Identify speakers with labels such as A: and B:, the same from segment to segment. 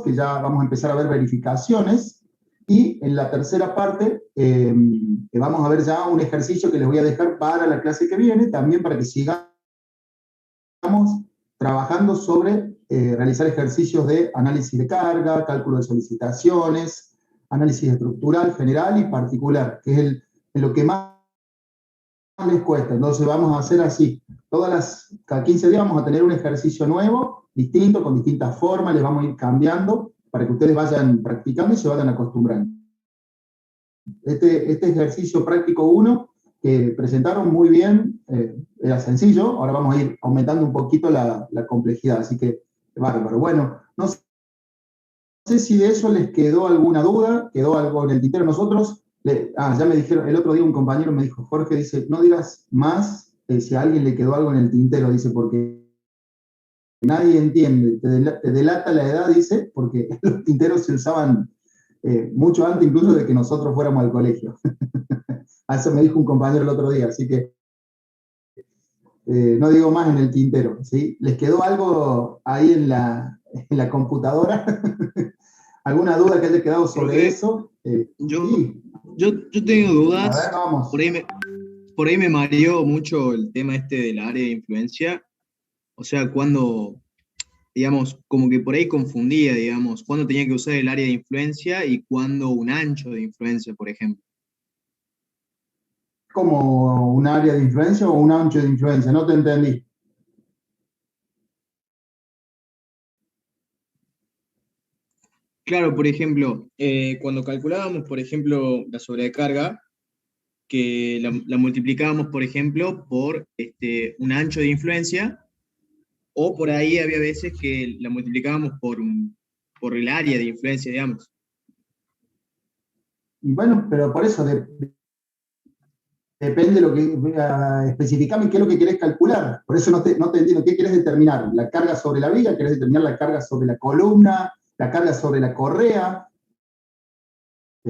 A: que ya vamos a empezar a ver verificaciones. Y en la tercera parte vamos a ver ya un ejercicio que les voy a dejar para la clase que viene, también para que sigamos trabajando sobre realizar ejercicios de análisis de carga, cálculo de solicitaciones, análisis estructural, general y particular, que es en lo que más les cuesta. Entonces vamos a hacer así. Cada 15 días vamos a tener un ejercicio nuevo, distinto, con distintas formas, les vamos a ir cambiando para que ustedes vayan practicando y se vayan acostumbrando. Este ejercicio práctico 1, que presentaron muy bien, era sencillo, ahora vamos a ir aumentando un poquito la complejidad, así que bárbaro. Bueno, no sé si de eso les quedó alguna duda, quedó algo en el tintero. Nosotros, ya me dijeron, el otro día un compañero me dijo, Jorge, dice, no digas más si a alguien le quedó algo en el tintero, dice, porque nadie entiende, te delata la edad, dice, porque los tinteros se usaban mucho antes incluso de que nosotros fuéramos al colegio. Eso me dijo un compañero el otro día, así que no digo más en el tintero, ¿sí? ¿Les quedó algo ahí en la computadora? ¿Alguna duda que haya quedado sobre eso?
B: Sí. Yo tengo dudas.
A: A ver, vamos.
B: Por ahí me mareó mucho el tema este del área de influencia. O sea, cuando, digamos, como que por ahí confundía, digamos, cuándo tenía que usar el área de influencia y cuándo un ancho de influencia, por ejemplo.
A: ¿Como un área de influencia o un ancho de influencia? No te entendí.
B: Claro, por ejemplo, cuando calculábamos, por ejemplo, la sobrecarga, que la multiplicábamos, por ejemplo, por un ancho de influencia, o por ahí había veces que la multiplicábamos por el área de influencia, digamos.
A: Y bueno, pero por eso depende de lo que especificame qué es lo que querés calcular. Por eso no te entiendo. ¿Qué querés determinar? ¿La carga sobre la viga? ¿Querés determinar la carga sobre la columna? ¿La carga sobre la correa?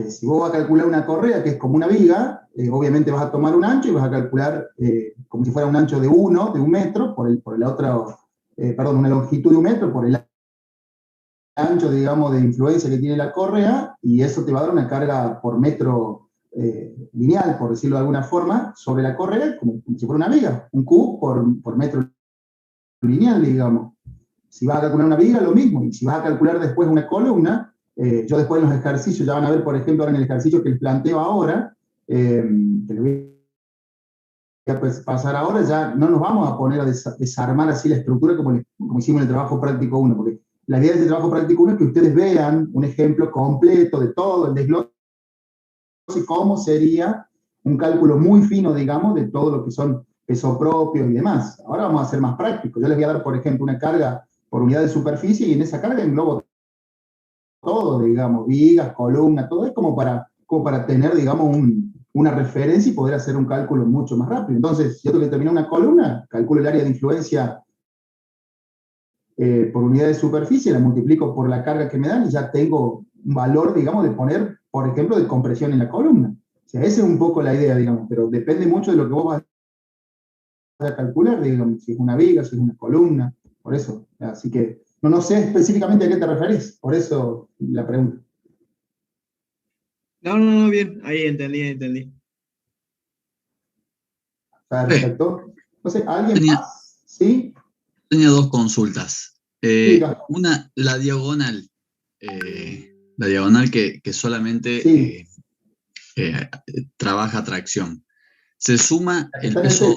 A: Si vos vas a calcular una correa que es como una viga, obviamente vas a tomar un ancho y vas a calcular como si fuera un ancho de 1 metro, por el otro, perdón, una longitud de 1 metro por el ancho, digamos, de influencia que tiene la correa, y eso te va a dar una carga por metro lineal, por decirlo de alguna forma, sobre la correa, como si fuera una viga, un Q por metro lineal, digamos. Si vas a calcular una viga, lo mismo, y si vas a calcular después una columna, yo después en los ejercicios, ya van a ver, por ejemplo, ahora en el ejercicio que les planteo ahora, que les voy a pasar ahora, ya no nos vamos a poner a desarmar así la estructura como hicimos en el trabajo práctico 1, porque la idea del trabajo práctico 1 es que ustedes vean un ejemplo completo de todo el desglose y cómo sería un cálculo muy fino, digamos, de todo lo que son pesos propios y demás. Ahora vamos a ser más prácticos. Yo les voy a dar, por ejemplo, una carga por unidad de superficie y en esa carga englobo todo, digamos, vigas, columnas, todo es como para tener, digamos, una referencia y poder hacer un cálculo mucho más rápido. Entonces, si yo tengo que terminar una columna, calculo el área de influencia por unidad de superficie, la multiplico por la carga que me dan y ya tengo un valor, digamos, de poner, por ejemplo, de compresión en la columna. O sea, esa es un poco la idea, digamos, pero depende mucho de lo que vos vas a calcular, digamos, si es una viga, si es una columna, por eso. Así que no sé específicamente a qué te referís, por eso la pregunta.
B: No, bien, ahí entendí.
A: Perfecto. Entonces, ¿alguien
C: Tenía,
A: más? ¿Sí?
C: tenía dos consultas.
A: Diga.
C: Una, la diagonal que solamente
A: Sí.
C: trabaja tracción. Se suma
A: Está en el texto.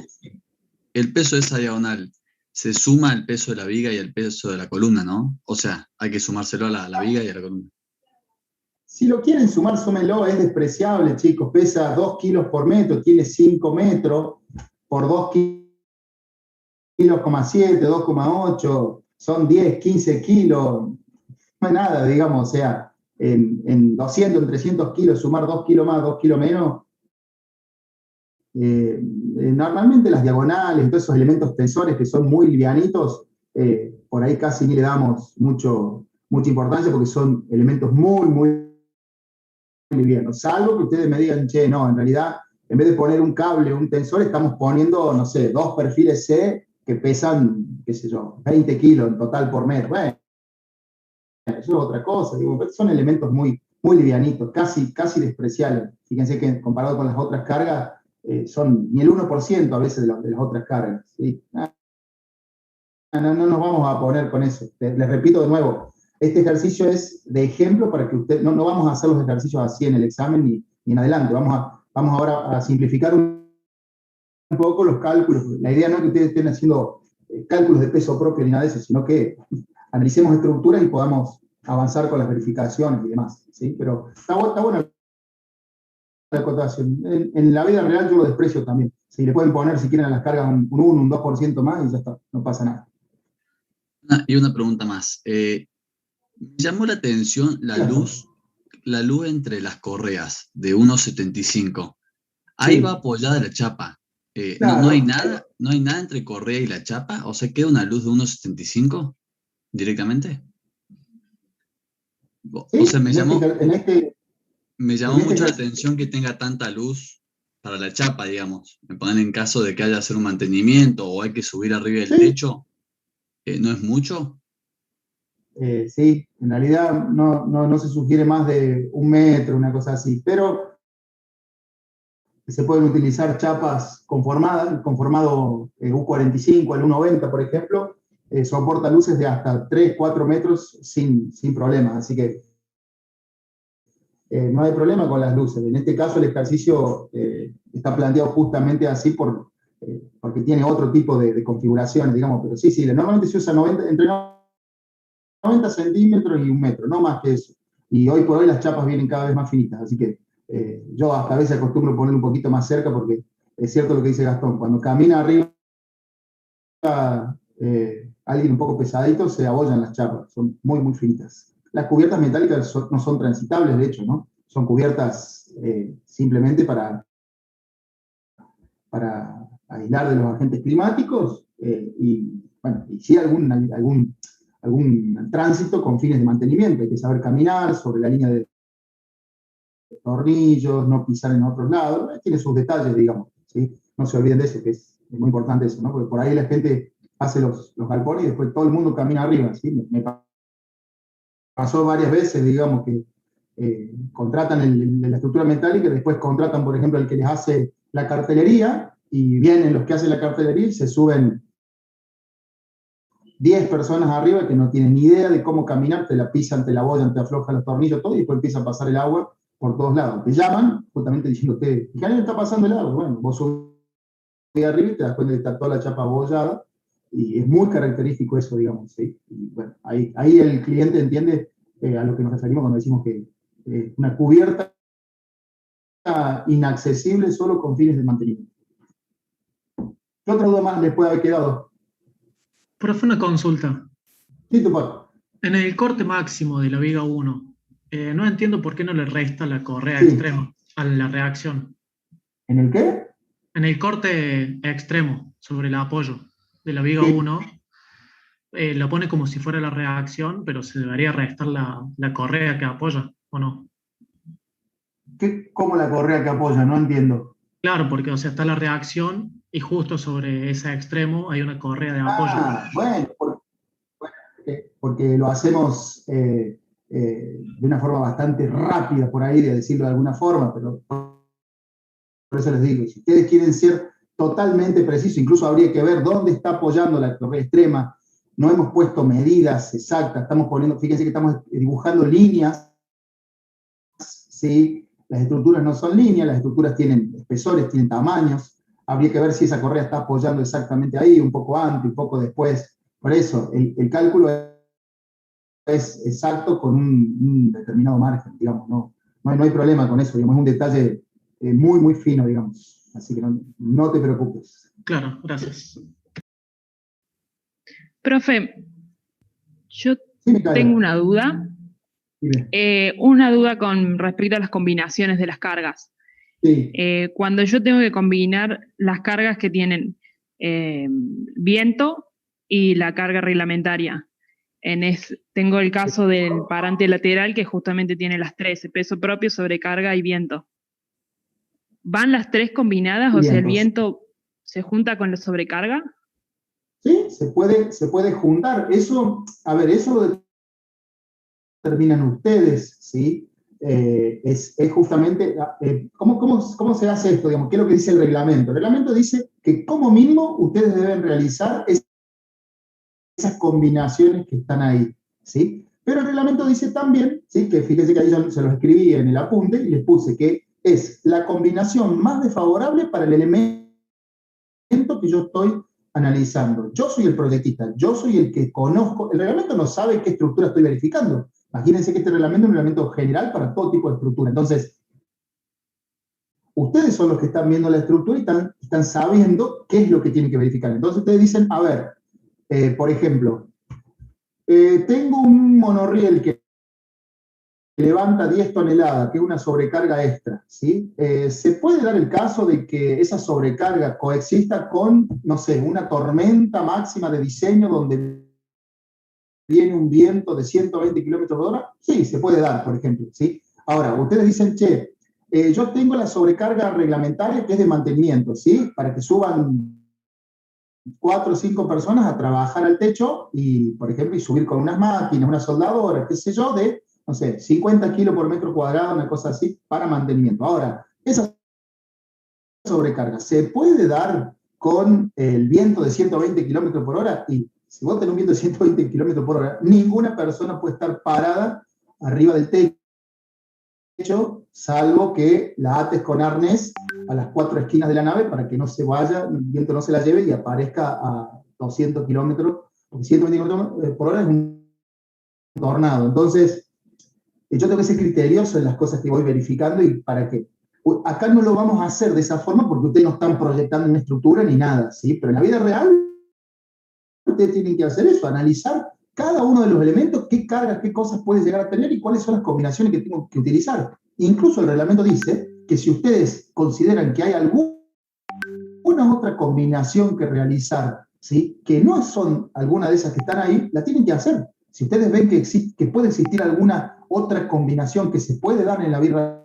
C: el peso de esa diagonal, se suma el peso de la viga y el peso de la columna, ¿no? O sea, hay que sumárselo a la viga y a la columna.
A: Si lo quieren sumar, súmenlo, es despreciable, chicos. Pesa 2 kilos por metro, tiene 5 metros por 2 kilos, 7, 2,8, son 10, 15 kilos. No es nada, digamos, o sea, en 200, en 300 kilos, sumar 2 kilos más, 2 kilos menos. Normalmente las diagonales, todos esos elementos tensores que son muy livianitos, por ahí casi ni le damos mucha importancia porque son elementos muy livianos. Salvo que ustedes me digan, che, no, en realidad, en vez de poner un cable, un tensor, estamos poniendo, no sé, 2 perfiles C que pesan, qué sé yo, 20 kilos en total por metro. Bueno, eso es otra cosa. Digo, son elementos muy, muy livianitos, casi despreciables. Fíjense que comparado con las otras cargas, son ni el 1% a veces de las otras cargas. ¿Sí? No nos vamos a poner con eso. Les repito de nuevo, este ejercicio es de ejemplo para que usted, no vamos a hacer los ejercicios así en el examen ni en adelante. Vamos ahora a simplificar un poco los cálculos. La idea no es que ustedes estén haciendo cálculos de peso propio ni nada de eso, sino que analicemos estructuras y podamos avanzar con las verificaciones y demás. ¿Sí? Pero está buena la acotación. En la vida real yo lo desprecio también. Si le pueden poner, si quieren, a las cargas un 1, un 2% más y ya está, no pasa nada.
C: Y una pregunta más. Me llamó la atención la luz entre las correas de 1,75. Ahí
A: Sí.
C: va apoyada la chapa.
A: Claro.
C: ¿No hay nada entre correa y la chapa? O sea, ¿queda una luz de 1,75 directamente?
A: Sí,
C: o sea, me llamó mucho la
A: caso,
C: atención que tenga tanta luz para la chapa, digamos. Me ponen en caso de que haya que hacer un mantenimiento o hay que subir arriba del techo. ¿No es mucho?
A: Sí, en realidad no se sugiere más de 1 metro, una cosa así, pero se pueden utilizar chapas conformadas, el conformado U45, el U90, por ejemplo, soporta luces de hasta 3, 4 metros sin problemas, así que no hay problema con las luces. En este caso el ejercicio está planteado justamente así porque tiene otro tipo de configuraciones, digamos, pero sí, normalmente se usa entre 90 centímetros y 1 metro, no más que eso. Y hoy por hoy las chapas vienen cada vez más finitas, así que yo hasta a veces acostumbro poner un poquito más cerca porque es cierto lo que dice Gastón, cuando camina arriba alguien un poco pesadito se abollan las chapas, son muy, muy finitas. Las cubiertas metálicas no son transitables, de hecho, ¿no? Son cubiertas simplemente para aislar de los agentes climáticos y sí algún tránsito con fines de mantenimiento. Hay que saber caminar sobre la línea de tornillos, no pisar en otros lados. Tiene sus detalles, digamos. ¿Sí? No se olviden de eso, que es muy importante eso, ¿no? Porque por ahí la gente hace los galpones y después todo el mundo camina arriba. ¿Sí? Me pasó varias veces, digamos, que contratan la estructura metálica y después contratan, por ejemplo, el que les hace la cartelería y vienen los que hacen la cartelería y se suben 10 personas arriba que no tienen ni idea de cómo caminar, te la pisan, te la bollan, te aflojan los tornillos, todo, y después empieza a pasar el agua por todos lados. Te llaman justamente diciéndote, ¿qué año está pasando el agua? Bueno, vos subís arriba y te das cuenta de que está toda la chapa abollada, y es muy característico eso, digamos, ¿sí? Y bueno, ahí el cliente entiende a lo que nos referimos cuando decimos que una cubierta inaccesible solo con fines de mantenimiento. ¿Qué otra duda más les puede haber quedado?
D: Profe, una consulta.
A: Sí, Tupac.
D: En el corte máximo de la viga 1, no entiendo por qué no le resta la correa
A: Sí.
D: extrema a la reacción.
A: ¿En el qué?
D: En el corte extremo sobre el apoyo de la viga
A: Sí.
D: 1, lo pone como si fuera la reacción, pero se debería restar la correa que apoya, ¿o no?
A: ¿Cómo la correa que apoya? No entiendo.
D: Claro, porque o sea, está la reacción y justo sobre ese extremo hay una correa de apoyo.
A: Bueno, porque lo hacemos de una forma bastante rápida por ahí, de decirlo de alguna forma, pero por eso les digo, si ustedes quieren ser totalmente precisos, incluso habría que ver dónde está apoyando la correa extrema. No hemos puesto medidas exactas, estamos poniendo, fíjense que estamos dibujando líneas, ¿sí? Las estructuras no son líneas, las estructuras tienen espesores, tienen tamaños. Habría que ver si esa correa está apoyando exactamente ahí, un poco antes, un poco después. Por eso, el cálculo es exacto con un determinado margen, digamos. No hay problema con eso, digamos, es un detalle muy, muy fino, digamos. Así que no te preocupes.
D: Claro, gracias.
E: Profe, yo
A: Sí, Micaela.
E: tengo una duda. Una duda con respecto a las combinaciones de las cargas.
A: Sí.
E: Cuando yo tengo que combinar las cargas que tienen viento y la carga reglamentaria, tengo el caso del parante lateral que justamente tiene las tres, peso propio, sobrecarga y viento. ¿Van las tres combinadas? O sea, ¿el viento se junta con la sobrecarga?
A: Sí, se puede juntar. Eso, a ver, eso terminan ustedes, ¿sí? Es justamente, ¿cómo se hace esto? Digamos, ¿qué es lo que dice el reglamento? El reglamento dice que como mínimo ustedes deben realizar esas combinaciones que están ahí, ¿sí? Pero el reglamento dice también, ¿sí? Que fíjense que ahí yo se los escribí en el apunte y les puse que es la combinación más desfavorable para el elemento que yo estoy analizando. Yo soy el proyectista, yo soy el que conozco, el reglamento no sabe qué estructura estoy verificando. Imagínense que este reglamento es un reglamento general para todo tipo de estructura. Entonces, ustedes son los que están viendo la estructura y están sabiendo qué es lo que tienen que verificar. Entonces ustedes dicen, a ver, por ejemplo, tengo un monorriel que levanta 10 toneladas, que es una sobrecarga extra, ¿sí? ¿Se puede dar el caso de que esa sobrecarga coexista con, no sé, una tormenta máxima de diseño donde viene un viento de 120 kilómetros por hora? Sí, se puede dar, por ejemplo, ¿sí? Ahora, ustedes dicen, che, yo tengo la sobrecarga reglamentaria que es de mantenimiento, ¿sí? Para que suban 4 o 5 personas a trabajar al techo y, por ejemplo, y subir con unas máquinas, una soldadora, qué sé yo, de, no sé, 50 kilos por metro cuadrado, una cosa así, para mantenimiento. Ahora, esa sobrecarga se puede dar con el viento de 120 kilómetros por hora, y si vos tenés un viento de 120 kilómetros por hora, ninguna persona puede estar parada arriba del techo, salvo que la ates con arnés a las 4 esquinas de la nave para que no se vaya, el viento no se la lleve y aparezca a 200 kilómetros, porque 120 kilómetros por hora es un tornado. Entonces, yo tengo que ser criterioso en las cosas que voy verificando y para qué. Acá no lo vamos a hacer de esa forma porque ustedes no están proyectando una estructura ni nada, ¿sí? Pero en la vida real, ustedes tienen que hacer eso, analizar cada uno de los elementos, qué cargas, qué cosas puede llegar a tener y cuáles son las combinaciones que tengo que utilizar. Incluso el reglamento dice que si ustedes consideran que hay alguna otra combinación que realizar, ¿sí? Que no son alguna de esas que están ahí, la tienen que hacer. Si ustedes ven que puede existir alguna otra combinación que se puede dar en la vida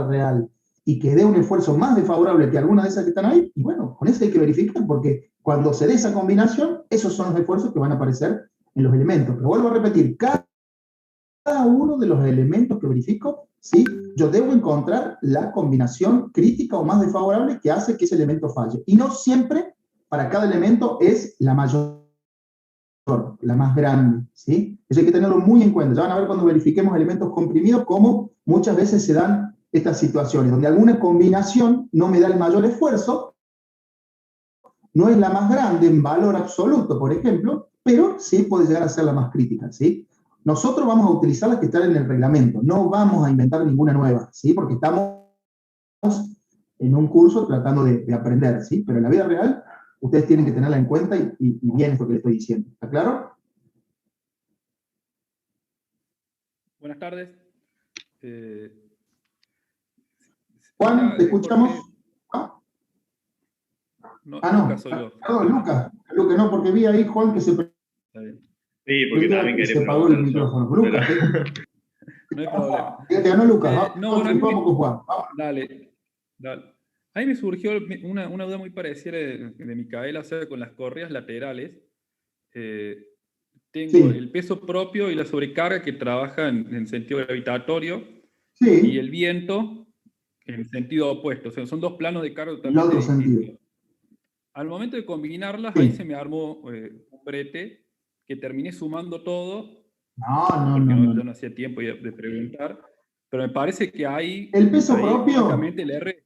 A: real y que dé un esfuerzo más desfavorable que alguna de esas que están ahí, y bueno, con eso hay que verificar, porque cuando se dé esa combinación, esos son los esfuerzos que van a aparecer en los elementos. Pero vuelvo a repetir, cada uno de los elementos que verifico, ¿sí? Yo debo encontrar la combinación crítica o más desfavorable que hace que ese elemento falle. Y no siempre, para cada elemento, es la mayor, la más grande, ¿sí? Eso hay que tenerlo muy en cuenta. Ya van a ver cuando verifiquemos elementos comprimidos cómo muchas veces se dan estas situaciones, donde alguna combinación no me da el mayor esfuerzo, no es la más grande en valor absoluto, por ejemplo, pero sí puede llegar a ser la más crítica, ¿sí? Nosotros vamos a utilizar las que están en el reglamento, no vamos a inventar ninguna nueva, ¿sí? Porque estamos en un curso tratando de aprender, ¿sí? Pero en la vida real, ustedes tienen que tenerla en cuenta y bien esto que les estoy diciendo. ¿Está claro?
F: Buenas tardes.
A: Juan, ¿te escuchamos?
F: Jorge, no,
A: no.
F: Lucas soy yo.
A: Perdón, Lucas, no, porque vi ahí, Juan, que se
F: Está bien.
G: Sí, porque también quería
A: se apagó el
G: preguntar
A: micrófono.
G: yo.
A: Lucas,
F: No hay problema.
A: te ganó Lucas.
F: No, bueno,
A: Vamos con Juan.
F: Dale. A mí me surgió una duda muy parecida de Micaela, o sea, con las correas laterales. Tengo
A: Sí.
F: el peso propio y la sobrecarga que trabajan en sentido gravitatorio
A: Sí.
F: y el viento en sentido opuesto. O sea, son dos planos de carga
A: El
F: totalmente
A: otro
F: distintos.
A: sentido.
F: Al momento de combinarlas,
A: Sí.
F: ahí se me armó un brete que terminé sumando todo.
A: No.
F: Yo no hacía tiempo de preguntar, pero me parece que ahí,
A: El peso propio.
F: francamente, el R,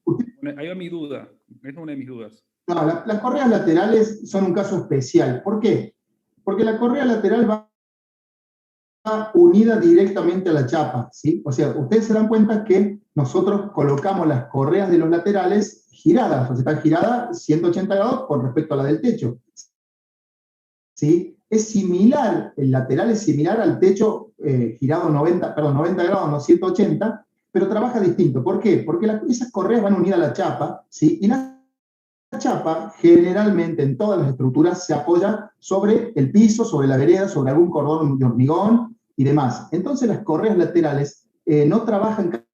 F: ahí va mi duda, es una de mis dudas.
A: No, las correas laterales son un caso especial. ¿Por qué? Porque la correa lateral va unida directamente a la chapa, ¿sí? O sea, ustedes se dan cuenta que nosotros colocamos las correas de los laterales giradas, o sea, están giradas 180 grados con respecto a la del techo, ¿sí? Es similar, el lateral es similar al techo girado 90 grados, no 180, pero trabaja distinto. ¿Por qué? Porque esas correas van unidas a la chapa, ¿sí? Y la chapa generalmente en todas las estructuras se apoya sobre el piso, sobre la vereda, sobre algún cordón de hormigón y demás. Entonces las correas laterales no trabajan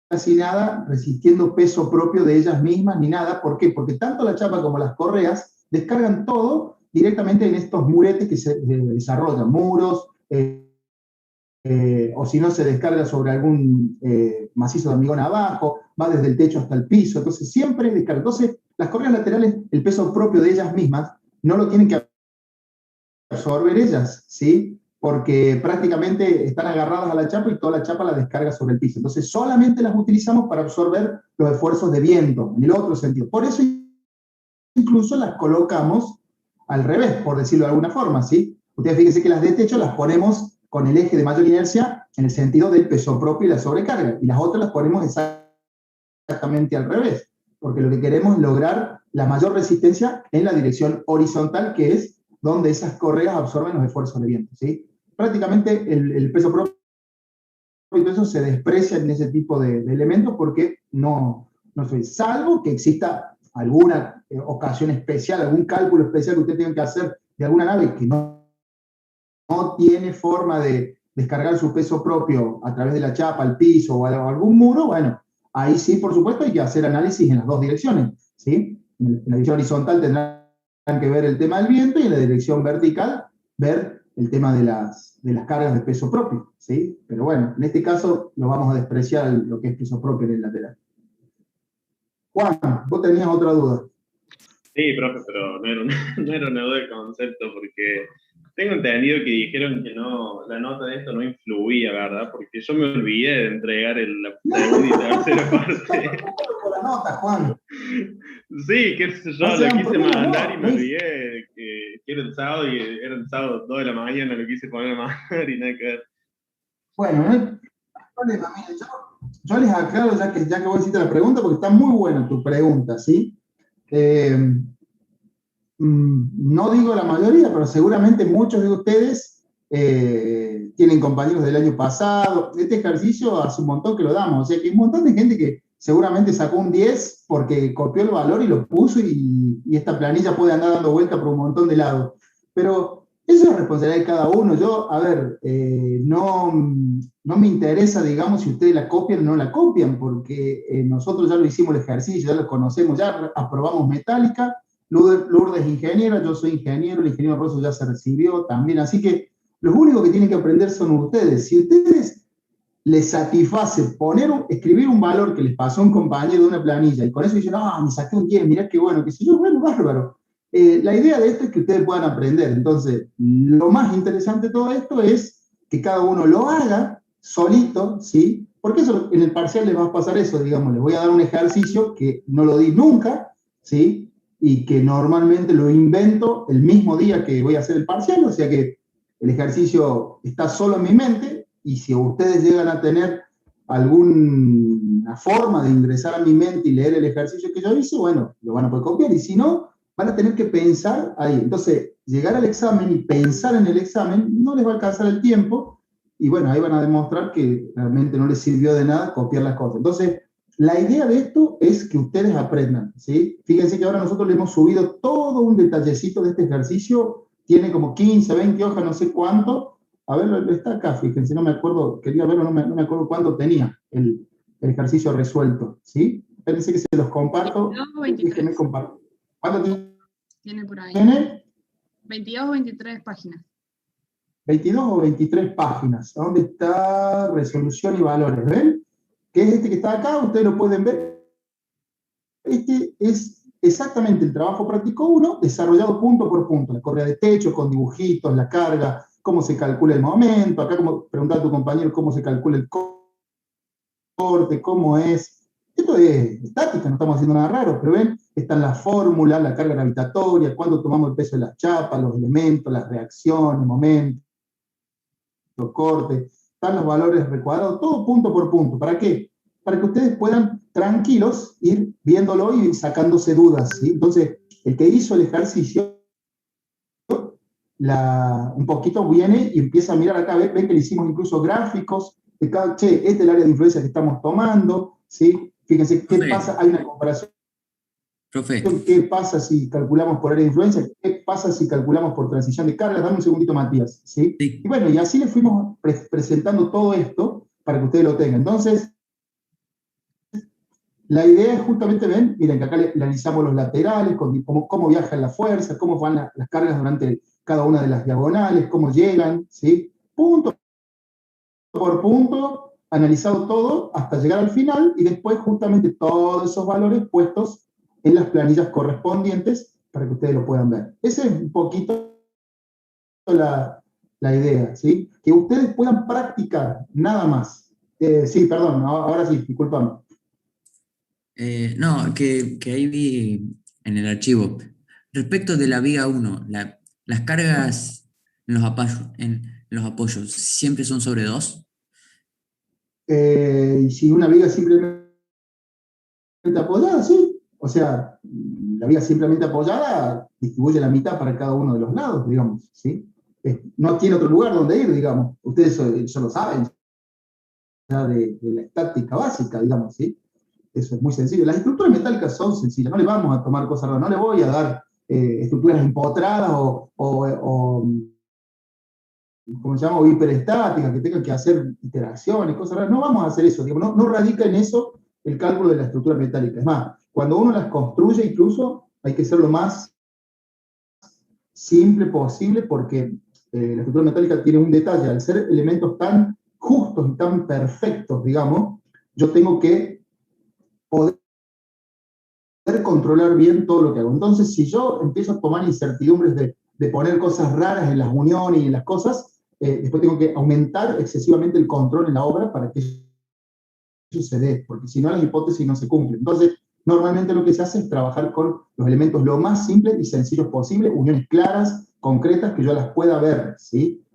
A: casi nada resistiendo peso propio de ellas mismas ni nada. ¿Por qué? Porque tanto la chapa como las correas descargan todo directamente en estos muretes que se desarrollan, muros, o si no se descarga sobre algún macizo de hormigón abajo, va desde el techo hasta el piso, entonces siempre descarga. Entonces, las correas laterales, el peso propio de ellas mismas, no lo tienen que absorber ellas, ¿sí? Porque prácticamente están agarradas a la chapa y toda la chapa la descarga sobre el piso. Entonces, solamente las utilizamos para absorber los esfuerzos de viento, en el otro sentido. Por eso, incluso las colocamos al revés, por decirlo de alguna forma, ¿sí? Ustedes fíjense que las de techo las ponemos con el eje de mayor inercia en el sentido del peso propio y la sobrecarga, y las otras las ponemos exactamente al revés, porque lo que queremos es lograr la mayor resistencia en la dirección horizontal, que es donde esas correas absorben los esfuerzos de viento, ¿sí? Prácticamente el peso propio y todo eso se desprecia en ese tipo de elementos porque no soy, salvo que exista alguna ocasión especial, algún cálculo especial que usted tenga que hacer de alguna nave que no tiene forma de descargar su peso propio a través de la chapa, al piso o a algún muro, bueno, ahí sí, por supuesto, hay que hacer análisis en las dos direcciones, ¿sí? En la dirección horizontal tendrán que ver el tema del viento y en la dirección vertical ver el tema de las cargas de peso propio, ¿sí? Pero bueno, en este caso lo vamos a despreciar lo que es peso propio en el lateral. Juan, vos tenías otra duda.
G: Sí, profe, pero no era una duda de concepto, porque tengo entendido que dijeron que no, la nota de esto no influía, ¿verdad? Porque yo me olvidé de entregar la segunda y tercera parte.
A: Por la nota, Juan.
G: Sí, qué sé yo,
A: O sea,
G: lo quise
A: problema,
G: mandar y me
A: no.
G: olvidé que era el sábado y era el sábado 2 de la mañana, lo quise poner a mandar y nada que ver.
A: Bueno, no hay problema. Mira, yo les aclaro ya que vos hiciste la pregunta, porque está muy buena tu pregunta, ¿sí? No digo la mayoría, pero seguramente muchos de ustedes tienen compañeros del año pasado. Este ejercicio hace un montón que lo damos, o sea que hay un montón de gente que seguramente sacó un 10 porque copió el valor y lo puso y esta planilla puede andar dando vuelta por un montón de lados. Pero eso es responsabilidad de cada uno. Yo, a ver, no me interesa, digamos, si ustedes la copian o no la copian, porque nosotros ya lo hicimos el ejercicio, ya lo conocemos, ya aprobamos metálica. Lourdes es ingeniera, yo soy ingeniero, el ingeniero Rosso ya se recibió también, así que los únicos que tienen que aprender son ustedes. Si ustedes les satisface escribir un valor que les pasó a un compañero de una planilla, y con eso dicen, me saqué un 10, mirá qué bueno, qué sé yo, bueno, bárbaro. La idea de esto es que ustedes puedan aprender. Entonces, lo más interesante de todo esto es que cada uno lo haga solito, ¿sí? Porque eso, en el parcial les va a pasar eso, digamos, les voy a dar un ejercicio que no lo di nunca, ¿sí? Y que normalmente lo invento el mismo día que voy a hacer el parcial, o sea que el ejercicio está solo en mi mente, y si ustedes llegan a tener alguna forma de ingresar a mi mente y leer el ejercicio que yo hice, bueno, lo van a poder copiar, y si no, van a tener que pensar ahí. Entonces, llegar al examen y pensar en el examen no les va a alcanzar el tiempo, y bueno, ahí van a demostrar que realmente no les sirvió de nada copiar las cosas. Entonces, la idea de esto es que ustedes aprendan, ¿sí? Fíjense que ahora nosotros le hemos subido todo un detallecito de este ejercicio, tiene como 15, 20 hojas, no sé cuánto. A ver, está acá, fíjense, no me acuerdo, quería verlo, no me acuerdo cuánto tenía el ejercicio resuelto, ¿sí? Espérense que se los comparto.
H: 22 o 23.
A: Déjenme compartir. ¿Cuánto
H: Tiene por ahí.
A: tiene?
H: 22 o 23 páginas.
A: 22 o 23 páginas. ¿Dónde está resolución y valores? ¿Ven? Que es este que está acá, ustedes lo pueden ver. Este es exactamente el trabajo práctico 1, desarrollado punto por punto. La correa de techo, con dibujitos, la carga, cómo se calcula el momento. Acá, como preguntaba a tu compañero, cómo se calcula el corte, cómo es. Esto es estática, no estamos haciendo nada raro, pero ven, están las fórmulas, la carga gravitatoria, cuánto tomamos el peso de las chapas, los elementos, las reacciones, momentos, los cortes, están los valores recuadrados, todo punto por punto. ¿Para qué? Para que ustedes puedan tranquilos ir viéndolo y sacándose dudas, ¿sí? Entonces, el que hizo el ejercicio, un poquito viene y empieza a mirar acá, ven que le hicimos incluso gráficos, de cada, este es el área de influencia que estamos tomando, ¿sí? Fíjense qué pasa, hay una comparación.
I: Profe.
A: ¿Qué pasa si calculamos por área de influencia? ¿Qué pasa si calculamos por transición de carga? Dame un segundito, Matías, ¿sí?
I: Sí.
A: Y bueno, y así le fuimos presentando todo esto para que ustedes lo tengan. Entonces, la idea es justamente, ven, miren que acá le analizamos los laterales, cómo viajan las fuerzas, cómo van las cargas durante cada una de las diagonales, cómo llegan, ¿sí? Punto por punto, analizado todo hasta llegar al final y después justamente todos esos valores puestos en las planillas correspondientes para que ustedes lo puedan ver. Esa es un poquito la idea, ¿sí? Que ustedes puedan practicar, nada más. Sí, perdón, ahora sí, discúlpame.
I: No, que ahí vi en el archivo. Respecto de la viga 1, las cargas en los apoyos siempre son sobre 2.
A: Y si una viga simplemente apoyada, sí. O sea, la viga simplemente apoyada distribuye la mitad para cada uno de los lados, digamos, ¿sí? No tiene otro lugar donde ir, digamos. Ustedes eso lo saben, ya de la estática básica, digamos, ¿sí? Eso es muy sencillo. Las estructuras metálicas son sencillas, no le vamos a tomar cosas raras, no le voy a dar estructuras empotradas o ¿cómo se llama? O hiperestáticas, que tengan que hacer interacciones, cosas raras. No vamos a hacer eso, digamos, no radica en eso el cálculo de la estructura metálica. Es más, cuando uno las construye incluso hay que ser lo más simple posible porque la estructura metálica tiene un detalle, al ser elementos tan justos y tan perfectos, digamos, yo tengo que poder controlar bien todo lo que hago. Entonces, si yo empiezo a tomar incertidumbres de poner cosas raras en las uniones y en las cosas, después tengo que aumentar excesivamente el control en la obra para que eso se dé, porque si no las hipótesis no se cumplen. Entonces, normalmente lo que se hace es trabajar con los elementos lo más simples y sencillos posible, uniones claras, concretas, que yo las pueda ver, ¿sí?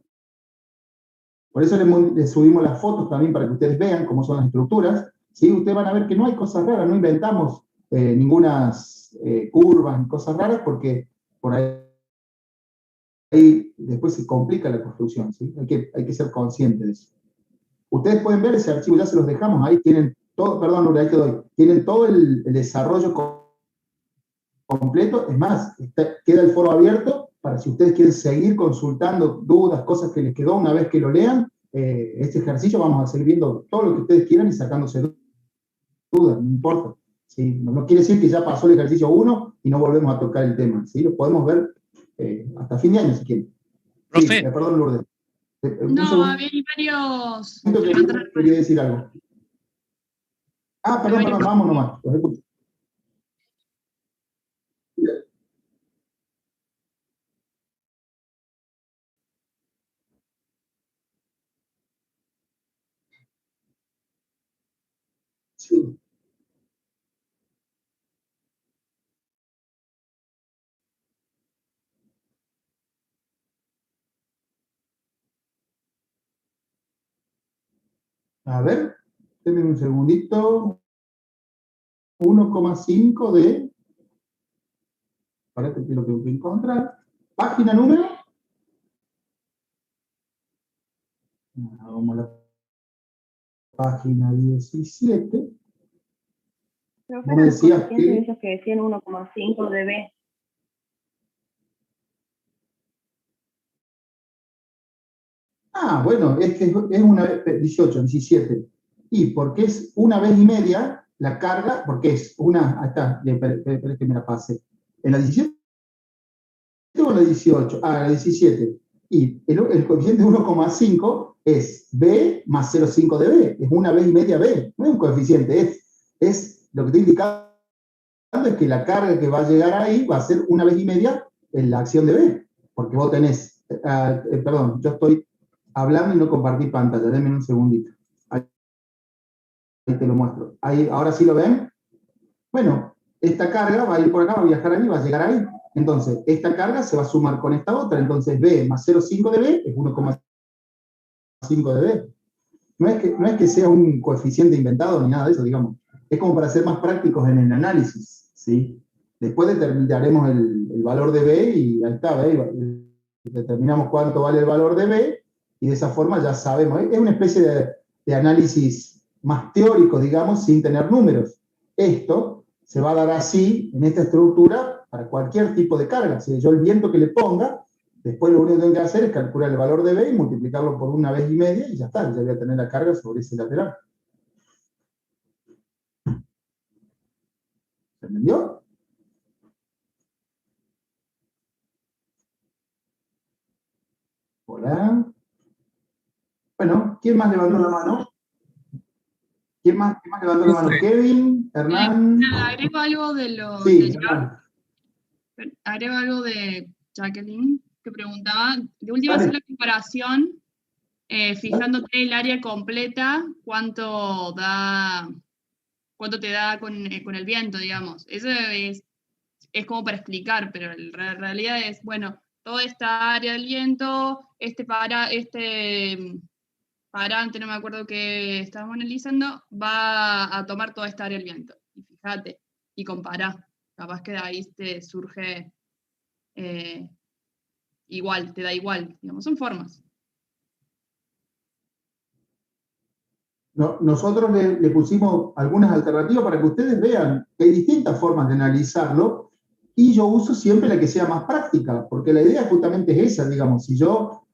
A: Por eso les subimos las fotos también para que ustedes vean cómo son las estructuras, ¿sí? Ustedes van a ver que no hay cosas raras, no inventamos ninguna curvas ni cosas raras, porque por ahí después se complica la construcción, ¿sí? Hay que ser consciente de eso. Ustedes pueden ver ese archivo, ya se los dejamos, ahí tienen todo, perdón, Lourdes, ahí te doy, tienen todo el desarrollo completo, es más, queda el foro abierto para si ustedes quieren seguir consultando dudas, cosas que les quedó una vez que lo lean, este ejercicio vamos a seguir viendo todo lo que ustedes quieran y sacándose dudas, no importa. ¿Sí? No quiere decir que ya pasó el ejercicio 1 y no volvemos a tocar el tema, ¿sí? Lo podemos ver hasta fin de año si quieren. Sí,
J: Profe.
A: perdón, Lourdes.
H: No, había varios.
A: Quería decir algo. Perdón, vamos nomás. Sí. A ver, denme un segundito. 1,5 de... Parece que lo tengo que encontrar. Página número. Vamos a la página 17.
K: Pero me decías que... esos que decían 1,5 de B.
A: Bueno, es que es una vez, 18, 17. Y porque es una vez y media la carga, porque es una, ahí está, espera que me la pase. ¿En la 17 o en la 18? La 17. Y el coeficiente 1,5 es B más 0,5 de B. Es una vez y media B. No es un coeficiente, es lo que estoy indicando es que la carga que va a llegar ahí va a ser una vez y media en la acción de B. Porque vos tenés, perdón, yo estoy hablando y no compartí pantalla, denme un segundito. Ahí te lo muestro. Ahí, ¿ahora sí lo ven? Bueno, esta carga va a ir por acá, va a viajar ahí, va a llegar ahí. Entonces, esta carga se va a sumar con esta otra. Entonces, B más 0,5 de B es 1,5 de B. No es que sea un coeficiente inventado ni nada de eso, digamos. Es como para ser más prácticos en el análisis, ¿sí? Después determinaremos el valor de B y ahí está, ¿ve? Determinamos cuánto vale el valor de B y de esa forma ya sabemos. Es una especie de análisis más teórico, digamos, sin tener números. Esto se va a dar así, en esta estructura, para cualquier tipo de carga. Si yo el viento que le ponga, después lo único que tengo que hacer es calcular el valor de B y multiplicarlo por una vez y media y ya está, ya voy a tener la carga sobre ese lateral. ¿Se entendió? Hola. Bueno, ¿quién más levantó la mano? ¿Quién más levantó la mano? ¿Kevin? ¿Hernán?
H: Agrego algo de lo
A: Sí,
H: de
A: Hernán.
H: Agrego algo de Jacqueline, que preguntaba, de última
A: Dale.
H: hacer la comparación, fijándote el área completa, cuánto te da con el viento, digamos. Eso es como para explicar, pero la realidad es, bueno, toda esta área del viento, este parante, no me acuerdo qué estábamos analizando, va a tomar toda esta área del viento. Y fíjate, y compará. Capaz que de ahí te surge igual, te da igual, digamos, son formas.
A: Nosotros le pusimos algunas alternativas para que ustedes vean que hay distintas formas de analizarlo, y yo uso siempre la que sea más práctica, porque la idea justamente es esa, digamos, si yo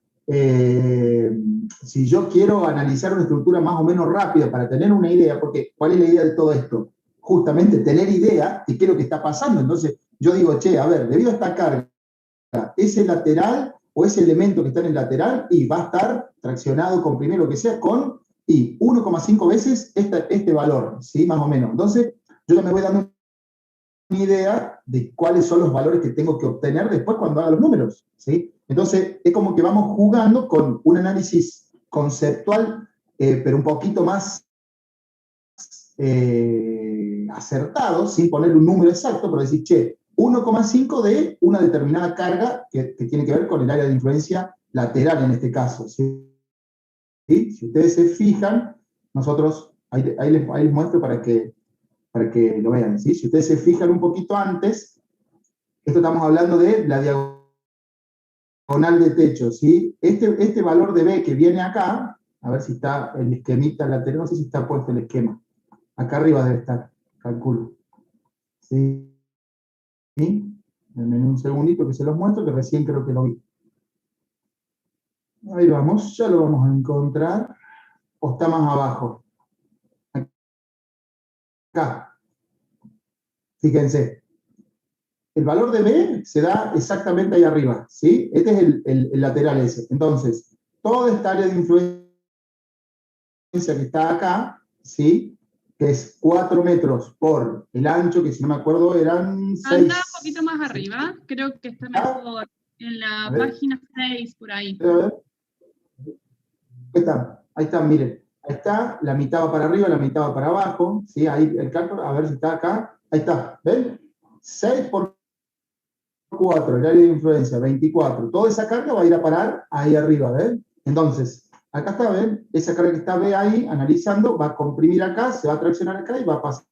A: quiero analizar una estructura más o menos rápida para tener una idea, porque ¿cuál es la idea de todo esto? Justamente tener idea de qué es lo que está pasando. Entonces yo digo, che, a ver, debido a esta carga, ese lateral o ese elemento que está en el lateral y va a estar traccionado, comprimido, lo que sea, con 1,5 veces este valor, ¿sí? Más o menos. Entonces yo ya me voy dando una idea de cuáles son los valores que tengo que obtener después cuando haga los números, ¿sí? Entonces, es como que vamos jugando con un análisis conceptual, pero un poquito más acertado, sin ponerle un número exacto, pero decir, che, 1,5 de una determinada carga que tiene que ver con el área de influencia lateral en este caso, ¿sí? ¿Sí? Si ustedes se fijan, nosotros, ahí les muestro para que lo vean, ¿sí? Si ustedes se fijan un poquito antes, esto estamos hablando de la diagonal de techo, ¿sí? Este valor de B que viene acá, a ver si está el esquemita lateral, no sé si está puesto el esquema. Acá arriba debe estar, calculo. ¿Sí? ¿Sí? Denme un segundito que se los muestro, que recién creo que lo vi. Ahí vamos, ya lo vamos a encontrar. O está más abajo. Acá. Fíjense. El valor de B se da exactamente ahí arriba, ¿sí? Este es el lateral ese. Entonces, toda esta área de influencia que está acá, ¿sí? Que es 4 metros por el ancho, que si no me acuerdo eran 6.
H: Anda un poquito más arriba, creo que está mejor. En la página 6, por ahí.
A: Ahí está, miren. Ahí está, la mitad va para arriba, la mitad va para abajo, ¿sí? Ahí el cálculo, a ver si está acá. Ahí está, ¿ven? 6 por 4, el área de influencia, 24. Toda esa carga va a ir a parar ahí arriba, ¿ven? Entonces, acá está, ¿ven? Esa carga que está B ahí, analizando, va a comprimir acá, se va a traccionar acá y va a pasar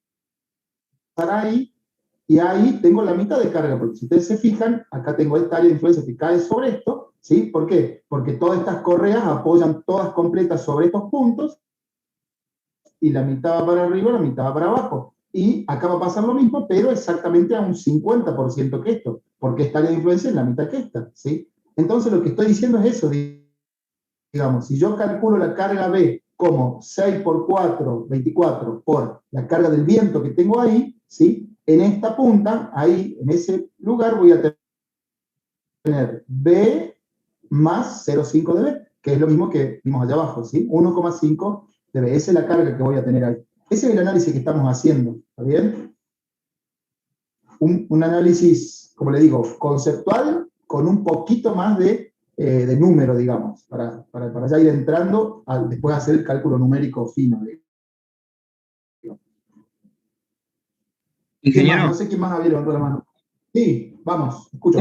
A: ahí. Y ahí tengo la mitad de carga, porque si ustedes se fijan, acá tengo esta área de influencia que cae sobre esto, ¿sí? ¿Por qué? Porque todas estas correas apoyan todas completas sobre estos puntos, y la mitad va para arriba, la mitad va para abajo. Y acá va a pasar lo mismo, pero exactamente a un 50% que esto, porque esta área de influencia es la mitad que esta, ¿sí? Entonces lo que estoy diciendo es eso, digamos, si yo calculo la carga B como 6 por 4, 24, por la carga del viento que tengo ahí, ¿sí? En esta punta, ahí, en ese lugar, voy a tener B más 0,5 de B, que es lo mismo que vimos allá abajo, ¿sí? 1,5 de B, esa es la carga que voy a tener ahí. Ese es el análisis que estamos haciendo, ¿está bien? Un análisis, como le digo, conceptual, con un poquito más de número, digamos, para ya ir entrando después de hacer el cálculo numérico fino.
J: Ingeniero.
A: No sé quién más había levantado la mano. Sí, vamos, escucho.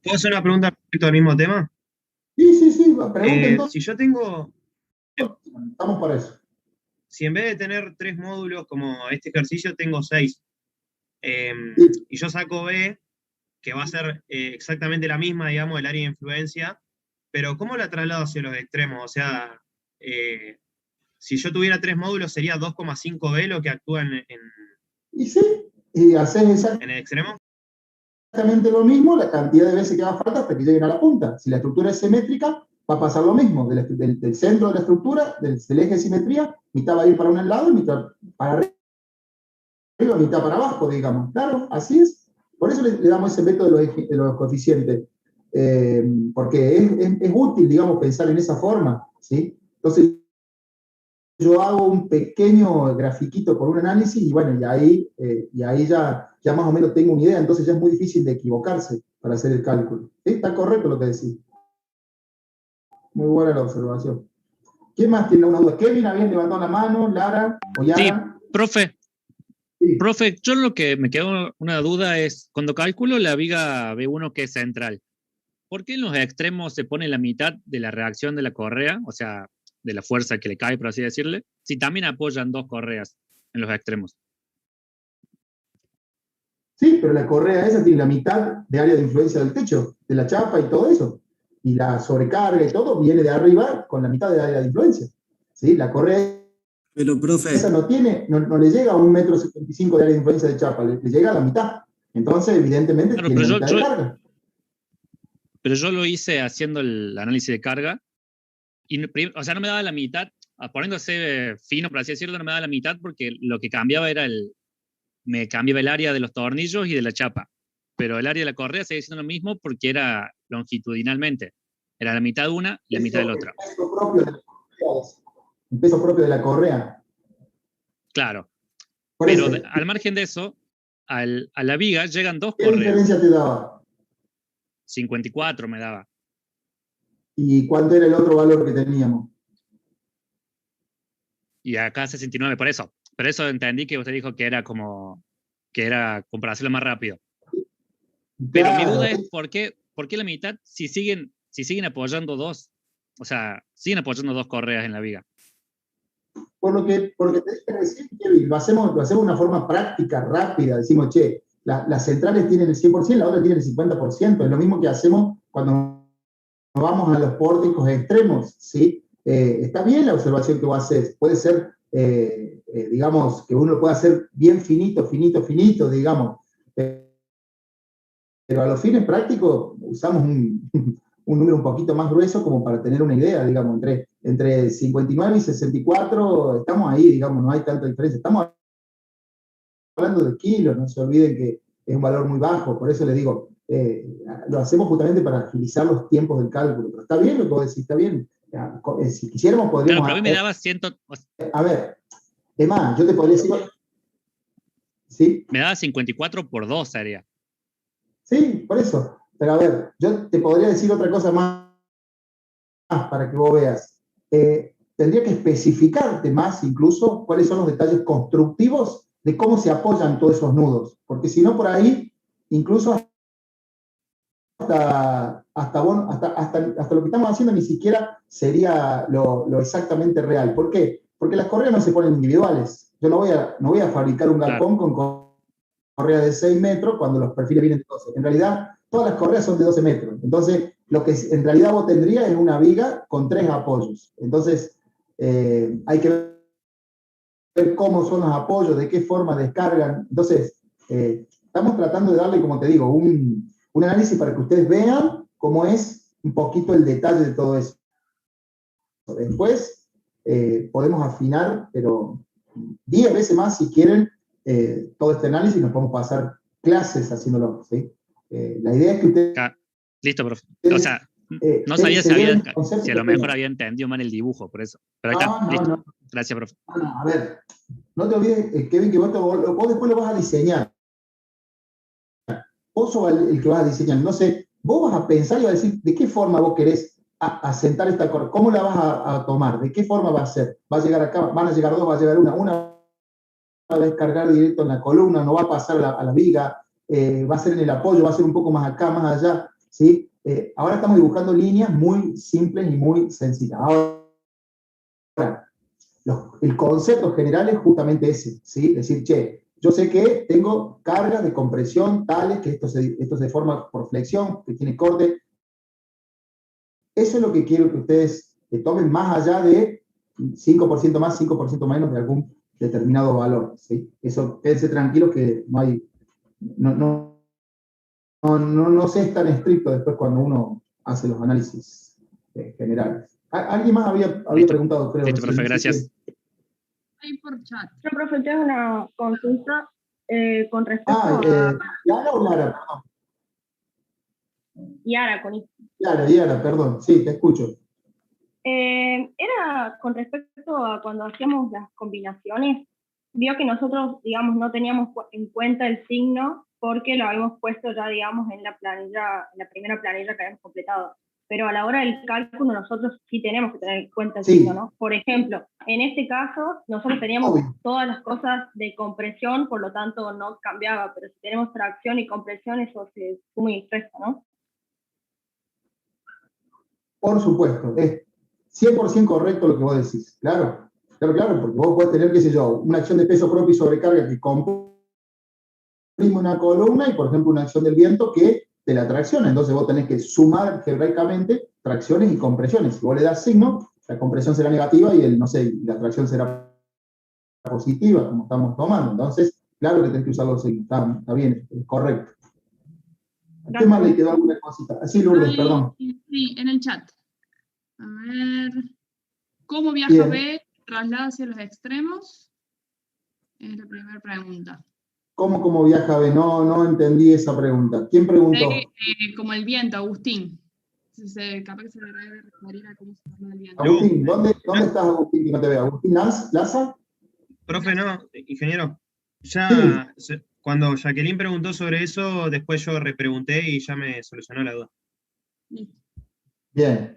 J: ¿Puedo hacer una pregunta respecto al mismo tema?
A: Sí, pregunten.
J: Si yo tengo...
A: Estamos para eso.
J: Si en vez de tener 3 módulos como este ejercicio, tengo 6, y yo saco B, que va a ser exactamente la misma, digamos, el área de influencia, pero ¿cómo la traslado hacia los extremos? O sea, si yo tuviera 3 módulos, ¿sería 2,5 B lo que actúa en
A: Y sí, y haces
J: en el extremo?
A: Exactamente lo mismo, la cantidad de veces que haga falta hasta que lleguen a la punta. Si la estructura es simétrica, va a pasar lo mismo. Del centro de la estructura, del eje de simetría, mitad va a ir para un lado y mitad para arriba, mitad para abajo, digamos. Claro, así es. Por eso le damos ese método de los coeficientes. Porque es útil, digamos, pensar en esa forma, ¿sí? Entonces, yo hago un pequeño grafiquito por un análisis y bueno, y ahí ya más o menos tengo una idea, entonces ya es muy difícil de equivocarse para hacer el cálculo. ¿Sí? Está correcto lo que decís. Muy buena la observación. ¿Quién más tiene una duda? Kevin, habías levantado la mano, Lara o Yara.
L: Sí, profe. Sí. Profe, yo lo que me quedó una duda es, cuando calculo la viga B1 que es central, ¿por qué en los extremos se pone la mitad de la reacción de la correa, o sea, de la fuerza que le cae, por así decirle, si también apoyan dos correas en los extremos?
A: Sí, pero la correa esa tiene la mitad de área de influencia del techo, de la chapa y todo eso. Y la sobrecarga y todo viene de arriba con la mitad de área de influencia. ¿Sí? La correa
M: pero, profe,
A: esa no le llega a 1,75 m de área de influencia de chapa, le llega a la mitad. Entonces, evidentemente,
L: claro,
A: tiene la mitad de carga.
L: Pero yo lo hice haciendo el análisis de carga, y, o sea, no me daba la mitad, poniéndose fino, por así decirlo, no me daba la mitad porque lo que cambiaba era me cambiaba el área de los tornillos y de la chapa. Pero el área de la correa seguía siendo lo mismo porque era longitudinalmente. Era la mitad de una y la mitad de la otra.
A: El peso propio de la correa.
L: Claro. Pero al margen de eso, a la viga llegan dos correas.
A: ¿Qué diferencia te daba?
L: 54 me daba.
A: ¿Y cuánto era el otro valor que teníamos?
L: Y acá 69, por eso. Por eso entendí que usted dijo que era para hacerlo más rápido. Pero mi duda es ¿por qué la mitad si siguen apoyando dos? O sea, siguen apoyando dos correas en la viga.
A: Porque te dije recién, Kevin, lo hacemos de una forma práctica, rápida. Decimos, che, las centrales tienen el 100%, la otra tiene el 50%. Es lo mismo que hacemos cuando vamos a los pórticos extremos, ¿sí? Está bien la observación que vos haces. Puede ser, digamos, que uno lo pueda hacer bien finito, digamos. Pero a los fines prácticos usamos un número un poquito más grueso como para tener una idea, digamos, entre 59 y 64 estamos ahí, digamos, no hay tanta diferencia. Estamos hablando de kilos, no se olviden que es un valor muy bajo, por eso les digo, lo hacemos justamente para agilizar los tiempos del cálculo, pero está bien lo que vos decís, está bien. Si quisiéramos podríamos...
L: Claro, pero a mí me daba 100...
A: A ver, además, yo te podría decir... ¿Sí?
L: Me daba 54 por 2 sería.
A: Sí, por eso. Pero a ver, yo te podría decir otra cosa más para que vos veas. Tendría que especificarte más incluso cuáles son los detalles constructivos de cómo se apoyan todos esos nudos. Porque si no, por ahí, incluso hasta lo que estamos haciendo ni siquiera sería lo exactamente real. ¿Por qué? Porque las correas no se ponen individuales. Yo no voy a fabricar un galpón con correa de 6 metros cuando los perfiles vienen de 12. En realidad, todas las correas son de 12 metros. Entonces, lo que en realidad vos tendrías es una viga con 3 apoyos. Entonces, hay que ver cómo son los apoyos, de qué forma descargan. Entonces, estamos tratando de darle, como te digo, un análisis para que ustedes vean cómo es un poquito el detalle de todo eso. Después, podemos afinar, pero 10 veces más si quieren, todo este análisis, nos podemos pasar clases haciéndolo, ¿sí? La idea es que ustedes...
L: Listo, profe. O sea, no sabía si a lo mejor había entendido mal el dibujo, por eso. Pero acá, listo. No. Gracias, profe.
A: A ver, no te olvides, Kevin, que vos después lo vas a diseñar. Vos sos el que vas a diseñar. No sé, vos vas a pensar y vas a decir de qué forma vos querés asentar esta correa, cómo la vas a tomar, de qué forma va a ser. Va a llegar acá, van a llegar dos, va a llegar una va a descargar directo en la columna, no va a pasar a la viga, va a ser en el apoyo, va a ser un poco más acá, más allá, ¿sí? Ahora estamos dibujando líneas muy simples y muy sencillas. Ahora, el concepto general es justamente ese, ¿sí? Decir, che, yo sé que tengo cargas de compresión tales que esto se forma por flexión, que tiene corte. Eso es lo que quiero que ustedes tomen más allá de 5% más, 5% menos de algún determinado valor, ¿sí? Eso, quédense tranquilos que no hay, no se es tan estricto después cuando uno hace los análisis generales. Alguien más había preguntado, creo.
L: Listo, profe, gracias.
H: Ahí por chat.
K: Yo, profe, tengo una consulta con respecto a...
A: ¿Yara o Lara? Perdón.
K: Yara, con I.
A: Yara, perdón, sí, te escucho.
K: Era ahora, con respecto a cuando hacíamos las combinaciones, vio que nosotros, digamos, no teníamos en cuenta el signo porque lo habíamos puesto ya, digamos, en la planilla, en la primera planilla que habíamos completado. Pero a la hora del cálculo nosotros sí tenemos que tener en cuenta el signo, ¿no? Por ejemplo, en este caso, nosotros teníamos todas las cosas de compresión, por lo tanto no cambiaba, pero si tenemos tracción y compresión, eso se suma y resta, ¿no?
A: Por supuesto, es 100% correcto lo que vos decís, claro, porque vos podés tener, qué sé yo, una acción de peso propio y sobrecarga que comprime una columna y, por ejemplo, una acción del viento que te la tracciona. Entonces vos tenés que sumar algebraicamente tracciones y compresiones. Si vos le das signo, la compresión será negativa y la tracción será positiva, como estamos tomando. Entonces, claro que tenés que usar los signos. Está bien, es correcto. ¿A qué más le quedó alguna cosita? Sí, Lourdes, perdón.
H: Sí, en el chat. A ver. ¿Cómo viaja B? ¿Traslada hacia los extremos? Es la primera pregunta.
A: ¿Cómo viaja B? No entendí esa pregunta. ¿Quién preguntó?
H: Como el viento, Agustín. Capaz que se le debe referir a cómo se llama el viento.
A: Agustín, ¿dónde estás, Agustín, que no te veo? ¿Agustín Laza?
J: Profe, no, ingeniero. Ya, cuando Jacqueline preguntó sobre eso, después yo repregunté y ya me solucionó la duda.
A: Bien.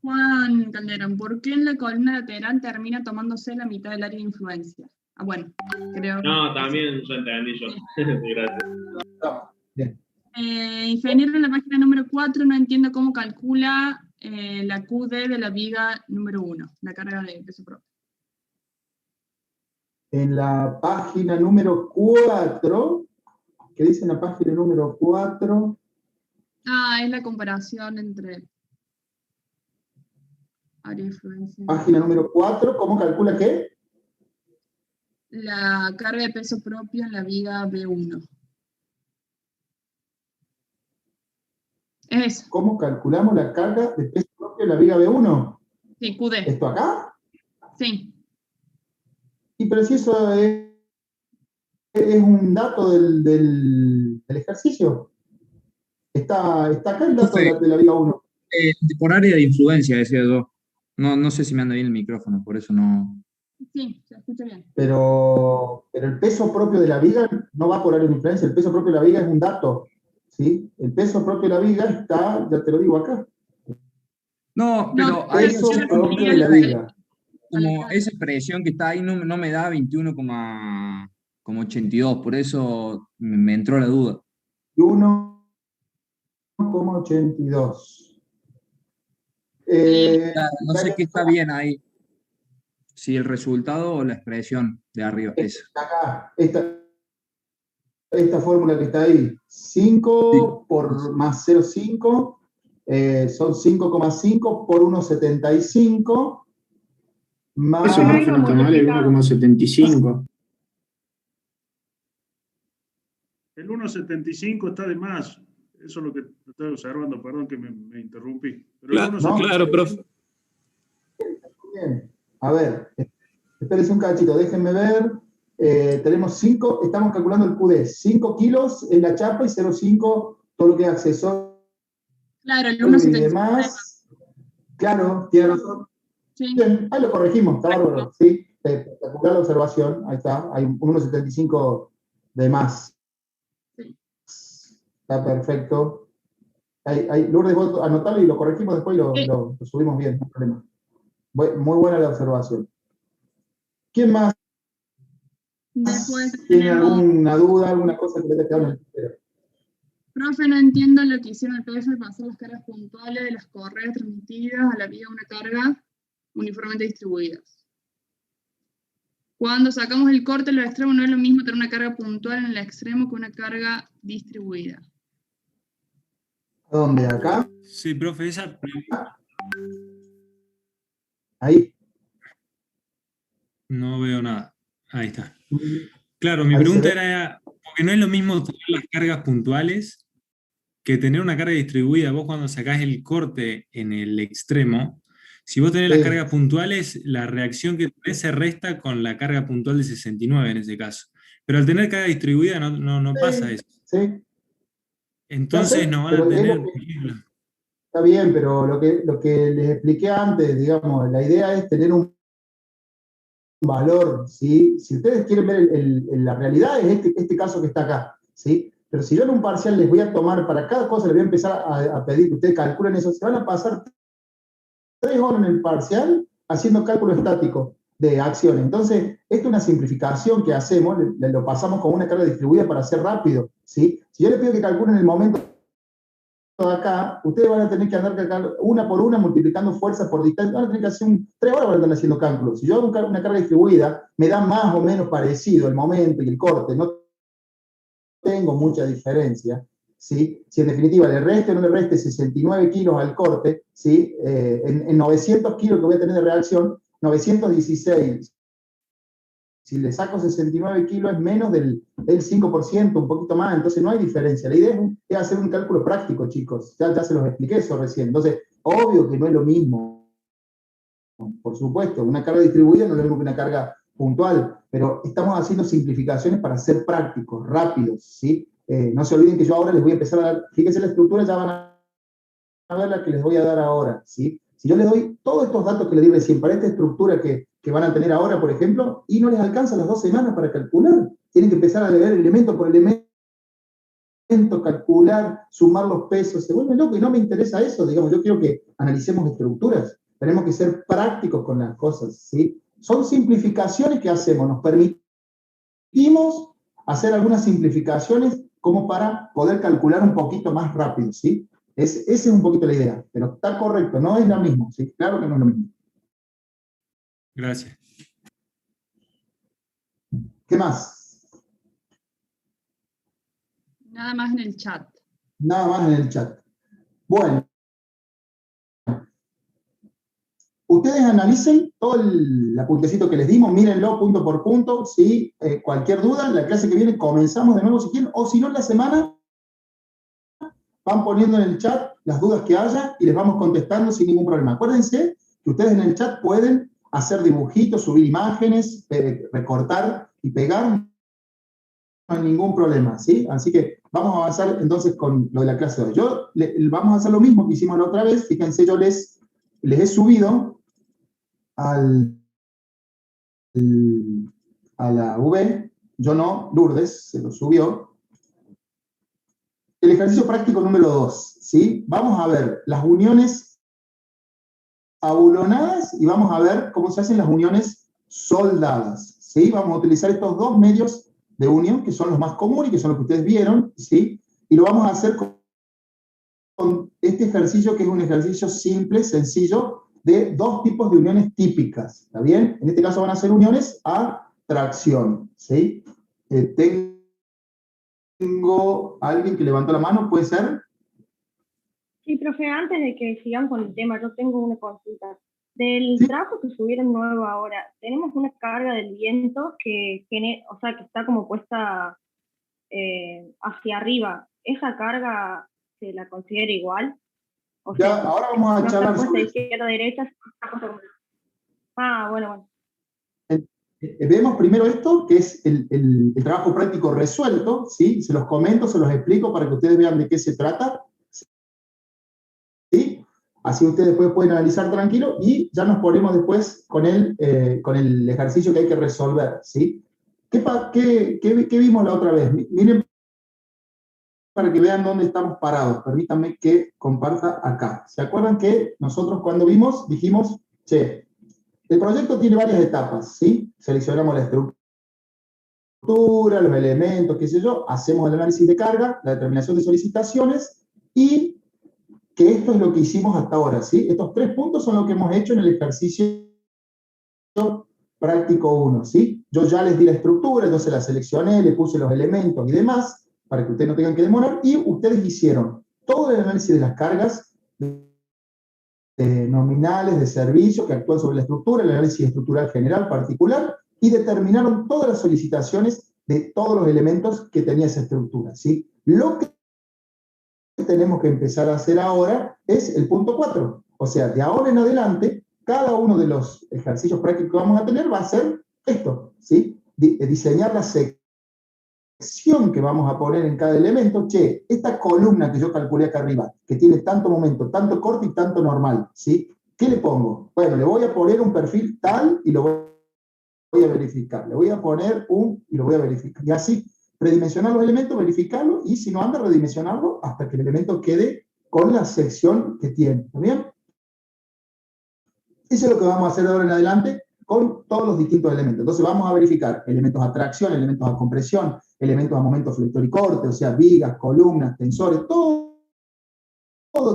H: Juan Calderón, ¿por qué en la columna lateral termina tomándose la mitad del área de influencia? Ah, bueno, creo.
G: No, también yo entendí yo. Gracias.
A: Bien.
H: Ingeniero, en la página número 4 no entiendo cómo calcula la QD de la viga número 1, la carga de peso propio.
A: En la página número 4, ¿qué dice en la página número 4?
H: Es la comparación entre área de influencia.
A: Página número 4, ¿cómo calcula qué?
H: La carga de peso propio en la viga B1. Es eso.
A: ¿Cómo calculamos la carga de peso propio en la viga B1?
H: Sí, QD.
A: ¿Esto acá?
H: Sí.
A: Y pero si eso es un dato del ejercicio. Está acá el dato de la viga 1.
M: Por área de influencia, decía yo. No sé si me anda bien el micrófono, por eso no.
H: Sí, se escucha bien.
A: Pero el peso propio de la viga no va por área de influencia, el peso propio de la viga es un dato. ¿Sí? El peso propio de la viga está, ya te lo digo acá.
M: No, pero
A: el peso propio de la viga.
M: Como esa expresión que está ahí no me da 21,82, por eso me entró la duda.
A: 1,82.
M: No sé qué está bien ahí. Si el resultado o la expresión de arriba.
A: Acá, esta fórmula que está ahí, 5 por más 0,5, son 5,5 por 1,75. Más...
N: Eso no está mal, el 1,75.
O: El 1,75 está de más. Eso es lo que estoy observando, perdón que me interrumpí. Pero
F: claro, profe.
A: Bien. A ver, espérense un cachito, déjenme ver. Tenemos 5, estamos calculando el QD, 5 kilos en la chapa y 0,5 todo lo que es accesorio.
H: Claro, el
A: 1,75 y demás. Claro, tiene razón.
H: Sí.
A: Bien, ahí lo corregimos, está bárbaro. Sí, espectacular la observación, ahí está, hay un 1,75 de más.
H: Sí.
A: Está perfecto. Lourdes, vos anotalo y lo corregimos después y lo subimos bien, no hay problema. Muy buena la observación. ¿Quién más tiene alguna duda, alguna cosa que le haya quedado en el tintero?
H: Profe, no entiendo lo que hicieron el PDF para hacer las cargas puntuales de las correas transmitidas a la viga una carga uniformemente distribuidas. Cuando sacamos el corte en los extremos no es lo mismo tener una carga puntual en el extremo que una carga distribuida.
A: ¿Dónde? ¿Acá?
P: Sí, profe, esa pregunta.
A: Ahí.
P: No veo nada. Ahí está. Claro, mi pregunta era, porque no es lo mismo tener las cargas puntuales que tener una carga distribuida. Vos cuando sacás el corte en el extremo, si vos tenés las cargas puntuales, la reacción que tenés se resta con la carga puntual de 69 en ese caso. Pero al tener carga distribuida no pasa eso.
A: Sí.
P: Entonces no van a tener...
A: Está bien, pero lo que les expliqué antes, digamos, la idea es tener un valor, ¿sí? Si ustedes quieren ver la realidad, es este caso que está acá, ¿sí? Pero si yo en un parcial les voy a tomar, para cada cosa les voy a empezar a pedir que ustedes calculen eso, se van a pasar 3 horas en el parcial haciendo cálculo estático de acciones. Entonces, esto es una simplificación que hacemos, lo pasamos con una carga distribuida para hacer rápido, ¿sí? Si yo les pido que calculen el momento de acá, ustedes van a tener que andar una por una multiplicando fuerzas por distancia, van a tener que hacer 3 horas para andar haciendo cálculos. Si yo hago una carga distribuida, me da más o menos parecido el momento y el corte, no tengo mucha diferencia, ¿sí? Si en definitiva le reste o no le reste 69 kilos al corte, ¿sí? En 900 kilos que voy a tener de reacción, 916, si le saco 69 kilos es menos del 5%, un poquito más, entonces no hay diferencia. La idea es hacer un cálculo práctico, chicos, ya se los expliqué eso recién. Entonces, obvio que no es lo mismo, por supuesto, una carga distribuida no es lo mismo que una carga puntual, pero estamos haciendo simplificaciones para ser prácticos, rápidos, ¿sí? No se olviden que yo ahora les voy a empezar a dar, fíjense la estructura, ya van a ver la que les voy a dar ahora, ¿sí? Si yo les doy todos estos datos que les di recién para esta estructura que van a tener ahora, por ejemplo, y no les alcanza las 2 semanas para calcular, tienen que empezar a leer elemento por elemento, calcular, sumar los pesos, se vuelven locos y no me interesa eso, digamos, yo quiero que analicemos estructuras, tenemos que ser prácticos con las cosas, ¿sí? Son simplificaciones que hacemos, nos permitimos hacer algunas simplificaciones como para poder calcular un poquito más rápido, ¿sí? Esa es un poquito la idea, pero está correcto, no es lo mismo, ¿sí? Claro que no es lo mismo.
P: Gracias.
A: ¿Qué más?
H: Nada más en el chat.
A: Nada más en el chat. Bueno. Ustedes analicen todo el apuntecito que les dimos, mírenlo punto por punto, ¿sí? Cualquier duda, en la clase que viene comenzamos de nuevo si quieren, o si no en la semana, van poniendo en el chat las dudas que haya y les vamos contestando sin ningún problema. Acuérdense que ustedes en el chat pueden hacer dibujitos, subir imágenes, recortar y pegar, no hay ningún problema, ¿sí? Así que vamos a avanzar entonces con lo de la clase de hoy. Vamos a hacer lo mismo que hicimos la otra vez, fíjense, yo les he subido a la V, yo no, Lourdes se lo subió, el ejercicio práctico número 2, ¿sí? Vamos a ver las uniones abulonadas y vamos a ver cómo se hacen las uniones soldadas, ¿sí? Vamos a utilizar estos 2 medios de unión, que son los más comunes, que son los que ustedes vieron, ¿sí? Y lo vamos a hacer con este ejercicio, que es un ejercicio simple, sencillo, de 2 tipos de uniones típicas, ¿está bien? En este caso van a ser uniones a tracción, ¿sí? Tengo alguien que levantó la mano, ¿puede ser?
K: Sí, profe, antes de que sigamos con el tema, yo tengo una consulta. Del trabajo que subieron nuevo ahora, tenemos una carga del viento que está como puesta hacia arriba. ¿Esa carga se la considera igual?
A: Ahora vamos a charlar
K: sobre izquierda, derecha. Bueno.
A: Vemos primero esto, que es el trabajo práctico resuelto, ¿sí? Se los comento, se los explico para que ustedes vean de qué se trata, ¿sí? Así ustedes después pueden analizar tranquilo y ya nos ponemos después con el ejercicio que hay que resolver, ¿sí? ¿Qué vimos la otra vez? Miren, para que vean dónde estamos parados. Permítanme que comparta acá. ¿Se acuerdan que nosotros cuando vimos dijimos, che, el proyecto tiene varias etapas, ¿sí? Seleccionamos la estructura, los elementos, qué sé yo, hacemos el análisis de carga, la determinación de solicitaciones, y que esto es lo que hicimos hasta ahora, ¿sí? Estos 3 puntos son lo que hemos hecho en el ejercicio práctico 1, ¿sí? Yo ya les di la estructura, yo se la seleccioné, le puse los elementos y demás, para que ustedes no tengan que demorar, y ustedes hicieron todo el análisis de las cargas nominales de servicio que actúan sobre la estructura, el análisis estructural general particular, y determinaron todas las solicitaciones de todos los elementos que tenía esa estructura, ¿sí? Lo que tenemos que empezar a hacer ahora es el punto 4, o sea, de ahora en adelante, cada uno de los ejercicios prácticos que vamos a tener va a ser esto, ¿sí? Diseñar la sección que vamos a poner en cada elemento, che, esta columna que yo calculé acá arriba, que tiene tanto momento, tanto corte y tanto normal, ¿sí? ¿Qué le pongo? Bueno, le voy a poner un perfil tal y lo voy a verificar. Le voy a poner y lo voy a verificar. Y así, redimensionar los elementos, verificarlo, y si no anda, redimensionarlo hasta que el elemento quede con la sección que tiene. ¿Está bien? Eso es lo que vamos a hacer de ahora en adelante con todos los distintos elementos. Entonces vamos a verificar elementos a tracción, elementos a compresión, elementos a momento flector y corte, o sea, vigas, columnas, tensores, todo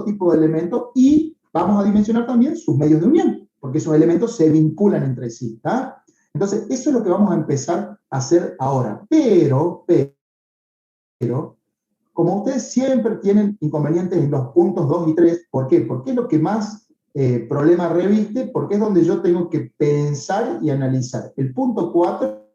A: tipo de elementos, y vamos a dimensionar también sus medios de unión, porque esos elementos se vinculan entre sí. ¿Está? Entonces, eso es lo que vamos a empezar a hacer ahora. Pero, como ustedes siempre tienen inconvenientes en los puntos 2 y 3, ¿por qué? Porque es lo que más problema reviste, porque es donde yo tengo que pensar y analizar. El punto 4,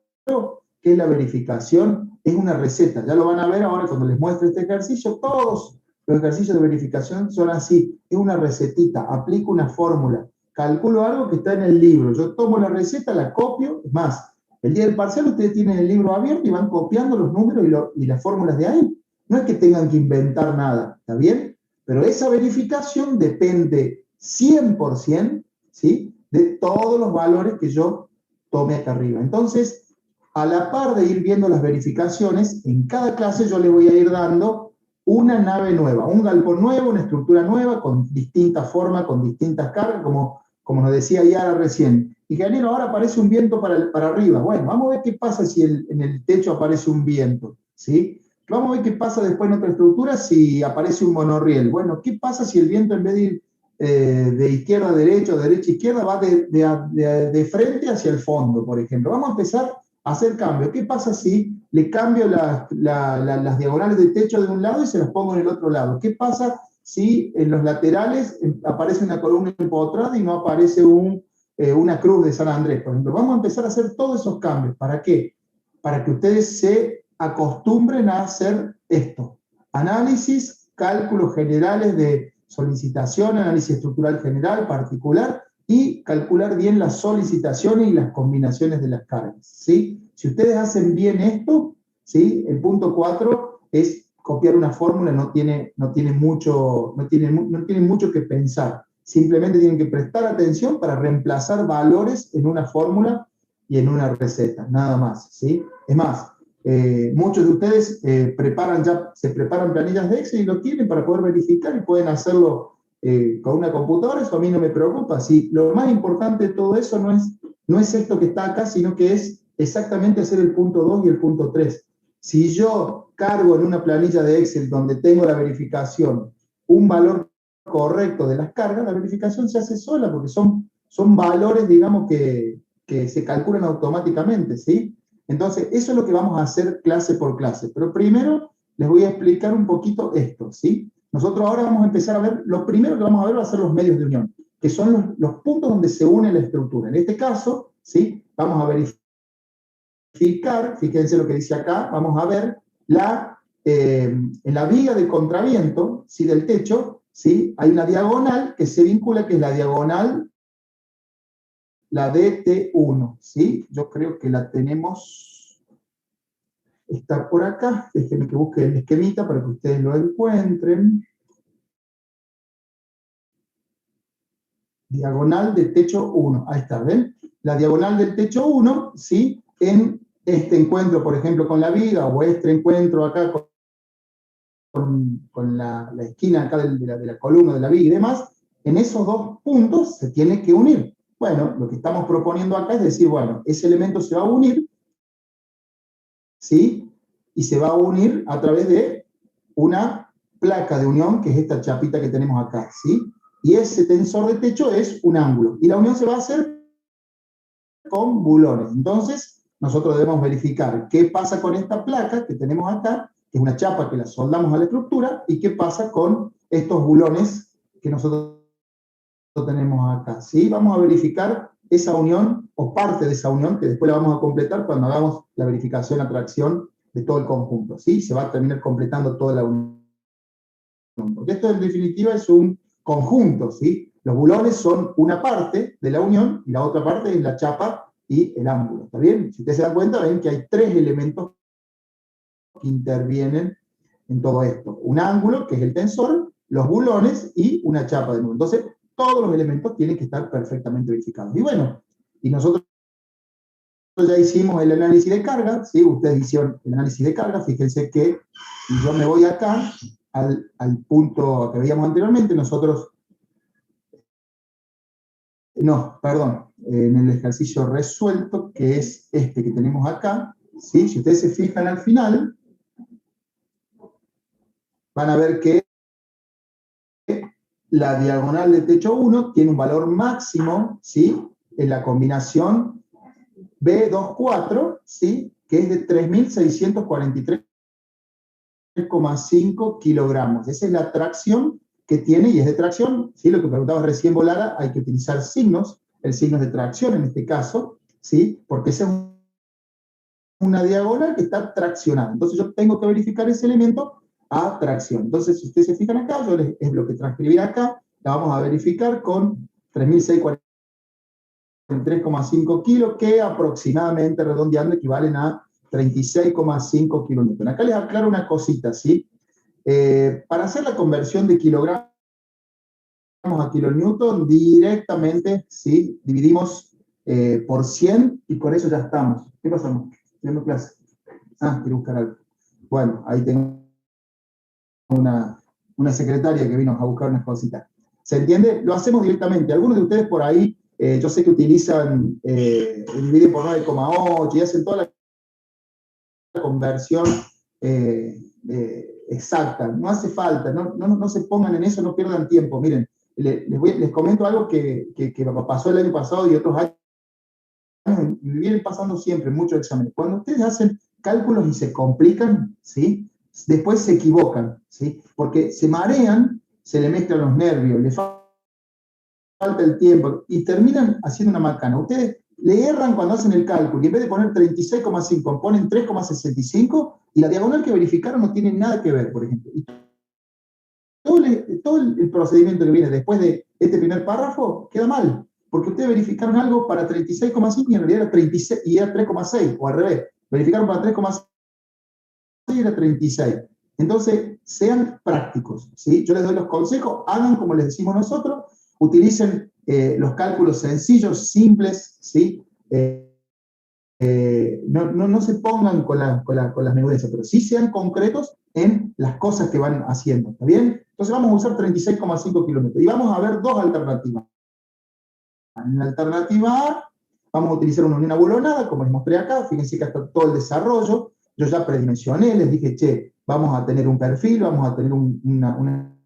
A: que es la verificación, es una receta. Ya lo van a ver ahora cuando les muestre este ejercicio. Todos los ejercicios de verificación son así. Es una recetita, aplico una fórmula, calculo algo que está en el libro, yo tomo la receta, la copio. Es más, el día del parcial ustedes tienen el libro abierto y van copiando los números y las fórmulas de ahí. No es que tengan que inventar nada, ¿está bien? Pero esa verificación depende 100%, ¿sí?, de todos los valores que yo tome acá arriba. Entonces, a la par de ir viendo las verificaciones, en cada clase yo le voy a ir dando una nave nueva, un galpón nuevo, una estructura nueva, con distintas formas, con distintas cargas, como nos decía Yara recién. Ingeniero, ahora aparece un viento para arriba. Bueno, vamos a ver qué pasa si en el techo aparece un viento, ¿sí? Vamos a ver qué pasa después en otra estructura si aparece un monorriel. Bueno, ¿qué pasa si el viento en vez de ir de izquierda a derecha o de derecha a izquierda va de frente hacia el fondo, por ejemplo? Vamos a empezar a hacer cambios. ¿Qué pasa si le cambio las diagonales del techo de un lado y se las pongo en el otro lado? ¿Qué pasa si en los laterales aparece una columna empotrada y no aparece una cruz de San Andrés, por ejemplo? Vamos a empezar a hacer todos esos cambios. ¿Para qué? Para que ustedes se acostumbren a hacer esto: análisis, cálculos generales de solicitación, análisis estructural general, particular, y calcular bien las solicitaciones y las combinaciones de las cargas, ¿sí? Si ustedes hacen bien esto, ¿sí?, el punto 4 es copiar una fórmula, no tiene mucho que pensar. Simplemente tienen que prestar atención para reemplazar valores en una fórmula y en una receta, nada más, ¿sí? Es más, muchos de ustedes se preparan planillas de Excel y lo tienen para poder verificar, y pueden hacerlo con una computadora. Eso a mí no me preocupa. Sí, lo más importante de todo eso no es esto que está acá, sino que es exactamente hacer el punto 2 y el punto 3. Si yo cargo en una planilla de Excel donde tengo la verificación un valor correcto de las cargas, la verificación se hace sola, porque son valores, digamos, que se calculan automáticamente, ¿sí? Entonces, eso es lo que vamos a hacer clase por clase. Pero primero les voy a explicar un poquito esto, ¿sí? Nosotros ahora vamos a empezar a ver, lo primero que vamos a ver va a ser los medios de unión, que son los puntos donde se une la estructura. En este caso, ¿sí?, vamos a verificar, fíjense lo que dice acá, vamos a ver en la viga de contraviento, ¿sí?, del techo, ¿sí?, hay una diagonal que se vincula, que es la diagonal, la DT1, ¿sí? Yo creo que la tenemos, está por acá. Déjenme que busque el esquemita para que ustedes lo encuentren. Diagonal del techo 1, ahí está, ¿ven? La diagonal del techo 1, ¿sí?, en este encuentro, por ejemplo, con la viga, o este encuentro acá con la esquina acá de la columna de la viga y demás, en esos dos puntos se tiene que unir. Bueno, lo que estamos proponiendo acá es decir, bueno, ese elemento se va a unir, ¿sí?, y se va a unir a través de una placa de unión, que es esta chapita que tenemos acá, ¿sí? Y ese tensor de techo es un ángulo, y la unión se va a hacer con bulones. Entonces, nosotros debemos verificar qué pasa con esta placa que tenemos acá, que es una chapa que la soldamos a la estructura, y qué pasa con estos bulones que nosotros tenemos acá, ¿sí? Vamos a verificar esa unión, o parte de esa unión, que después la vamos a completar cuando hagamos la verificación a tracción de todo el conjunto, ¿sí? Se va a terminar completando toda la unión. Porque esto en definitiva es un conjunto, ¿sí? Los bulones son una parte de la unión, y la otra parte es la chapa y el ángulo, ¿está bien? Si ustedes se dan cuenta, ven que hay tres elementos que intervienen en todo esto. Un ángulo, que es el tensor, los bulones y una chapa de nudo. Entonces, todos los elementos tienen que estar perfectamente verificados. Y bueno, y nosotros ya hicimos el análisis de carga, ¿sí? Ustedes hicieron el análisis de carga, fíjense que si yo me voy acá al punto que veíamos anteriormente, nosotros, no, perdón, en el ejercicio resuelto, que es este que tenemos acá, ¿sí? Si ustedes se fijan al final, van a ver que la diagonal de techo 1 tiene un valor máximo, ¿sí? En la combinación B24, ¿sí? Que es de 3.643,5 kilogramos. Esa es la tracción que tiene, y es de tracción, ¿sí? Lo que preguntabas recién, Volada, hay que utilizar signos, el signo de tracción en este caso, ¿sí? Porque esa es una diagonal que está traccionada. Entonces yo tengo que verificar ese elemento a tracción. Entonces, si ustedes se fijan acá, es lo que transcribí acá, la vamos a verificar con 3.643,5 kilos, que aproximadamente, redondeando, equivalen a 36,5 kilonewton. Acá les aclaro una cosita, ¿sí? Para hacer la conversión de kilogramos a kilonewton, directamente, ¿sí? Dividimos por 100 y con eso ya estamos. ¿Qué pasamos? ¿Tenemos clase? Quiero buscar algo. Bueno, ahí tengo una secretaria que vino a buscar unas cositas. ¿Se entiende? Lo hacemos directamente. Algunos de ustedes por ahí, yo sé que utilizan, dividen por 9,8 y hacen toda la conversión exacta. No hace falta, no se pongan en eso, no pierdan tiempo. Miren, les comento algo que pasó el año pasado y otros años, y me vienen pasando siempre en muchos exámenes. Cuando ustedes hacen cálculos y se complican, ¿sí? Después se equivocan, ¿sí? Porque se marean, se le mezclan los nervios, le falta el tiempo y terminan haciendo una macana. Ustedes le erran cuando hacen el cálculo y en vez de poner 36,5 ponen 3,65 y la diagonal que verificaron no tiene nada que ver, por ejemplo. Y todo el procedimiento que viene después de este primer párrafo queda mal, porque ustedes verificaron algo para 36,5 y en realidad era 36 y era 3,6, o al revés, verificaron para 3,6 y era 36. Entonces, sean prácticos, ¿sí? Yo les doy los consejos, hagan como les decimos nosotros, utilicen los cálculos sencillos, simples, ¿sí? No se pongan con las menudencias, pero sí sean concretos en las cosas que van haciendo, ¿está bien? Entonces vamos a usar 36,5 kilómetros y vamos a ver dos alternativas. En la alternativa A, vamos a utilizar una unión abulonada, como les mostré acá, fíjense que está todo el desarrollo, yo ya predimensioné, les dije, che, vamos a tener un perfil, vamos a tener una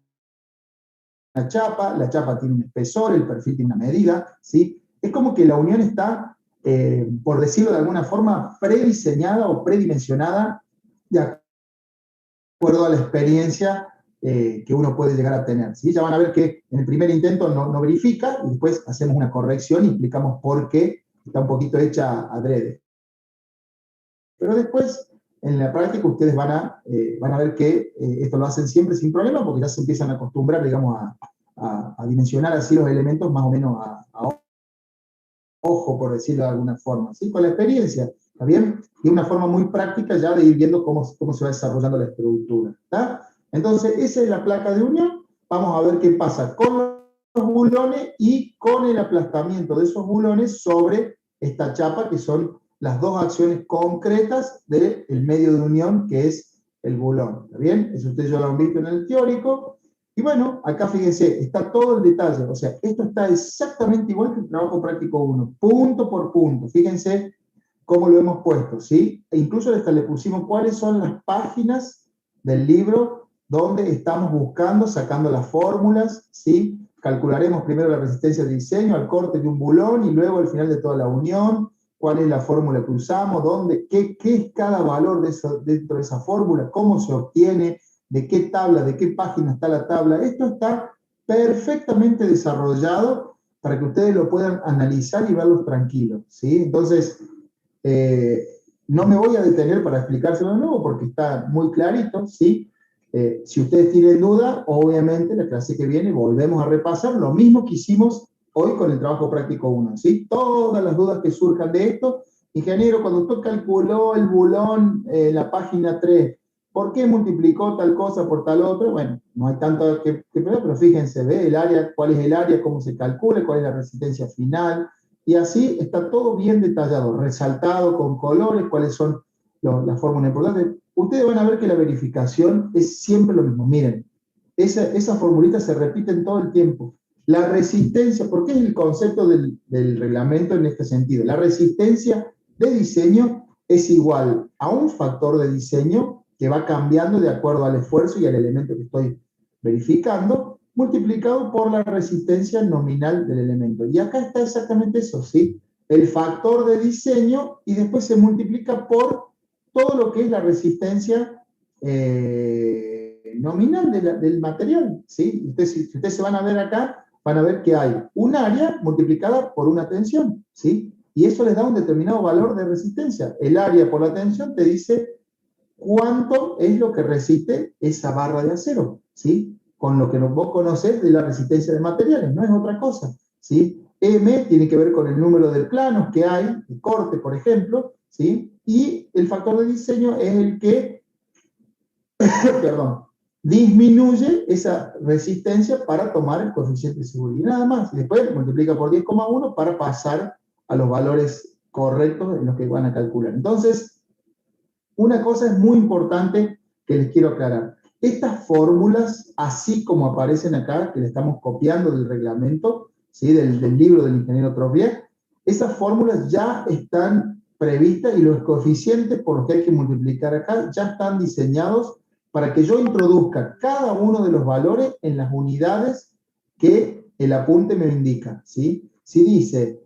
A: chapa, la chapa tiene un espesor, el perfil tiene una medida, ¿sí? Es como que la unión está, por decirlo de alguna forma, prediseñada o predimensionada de acuerdo a la experiencia que uno puede llegar a tener, ¿sí? Ya van a ver que en el primer intento no verifica y después hacemos una corrección y explicamos por qué está un poquito hecha adrede. Pero después, en la práctica, ustedes van a ver que esto lo hacen siempre sin problema porque ya se empiezan a acostumbrar, digamos, a dimensionar así los elementos más o menos a ojo, por decirlo de alguna forma, ¿sí? Con la experiencia, ¿está bien? Y una forma muy práctica ya de ir viendo cómo se va desarrollando la estructura, ¿está? Entonces, esa es la placa de unión. Vamos a ver qué pasa con los bulones y con el aplastamiento de esos bulones sobre esta chapa, que son las dos acciones concretas del medio de unión, que es el bulón, ¿está bien? Eso ustedes ya lo han visto en el teórico. Y bueno, acá fíjense, está todo el detalle, o sea, esto está exactamente igual que el trabajo práctico 1, punto por punto. Fíjense cómo lo hemos puesto, ¿sí? E incluso hasta le pusimos cuáles son las páginas del libro donde estamos buscando, sacando las fórmulas, ¿sí? Calcularemos primero la resistencia de diseño al corte de un bulón y luego al final de toda la unión, cuál es la fórmula que usamos, dónde, qué es cada valor dentro de esa fórmula, cómo se obtiene, de qué tabla, de qué página está la tabla. Esto está perfectamente desarrollado para que ustedes lo puedan analizar y verlos tranquilos, ¿sí? Entonces, no me voy a detener para explicárselo de nuevo porque está muy clarito, ¿sí? Si ustedes tienen duda, obviamente la clase que viene volvemos a repasar lo mismo que hicimos hoy con el trabajo práctico 1, ¿sí? Todas las dudas que surjan de esto, ingeniero, cuando usted calculó el bulón en la página 3, ¿por qué multiplicó tal cosa por tal otra? Bueno, no hay tanto que ver, pero fíjense, ¿ve? El área, cuál es el área, cómo se calcula, cuál es la resistencia final, y así está todo bien detallado, resaltado con colores, cuáles son las fórmulas importantes. Ustedes van a ver que la verificación es siempre lo mismo. Miren, esas formulitas se repiten todo el tiempo. La resistencia, ¿por qué es el concepto del reglamento en este sentido? La resistencia de diseño es igual a un factor de diseño que va cambiando de acuerdo al esfuerzo y al elemento que estoy verificando, multiplicado por la resistencia nominal del elemento. Y acá está exactamente eso, ¿sí? El factor de diseño y después se multiplica por todo lo que es la resistencia nominal del material, ¿sí? Si ustedes se van a ver acá, van a ver que hay un área multiplicada por una tensión, ¿sí? Y eso les da un determinado valor de resistencia. El área por la tensión te dice cuánto es lo que resiste esa barra de acero, ¿sí? Con lo que vos conocés de la resistencia de materiales, no es otra cosa, ¿sí? M tiene que ver con el número de planos que hay, de corte, por ejemplo, ¿sí? Y el factor de diseño es el que, perdón, disminuye esa resistencia para tomar el coeficiente de seguridad, nada más. Y después multiplica por 10,1 para pasar a los valores correctos en los que van a calcular. Entonces, una cosa es muy importante que les quiero aclarar. Estas fórmulas, así como aparecen acá, que le estamos copiando del reglamento, ¿sí? del libro del ingeniero Trovier, esas fórmulas ya están previstas y los coeficientes por los que hay que multiplicar acá ya están diseñados para que yo introduzca cada uno de los valores en las unidades que el apunte me indica, ¿sí? Si dice,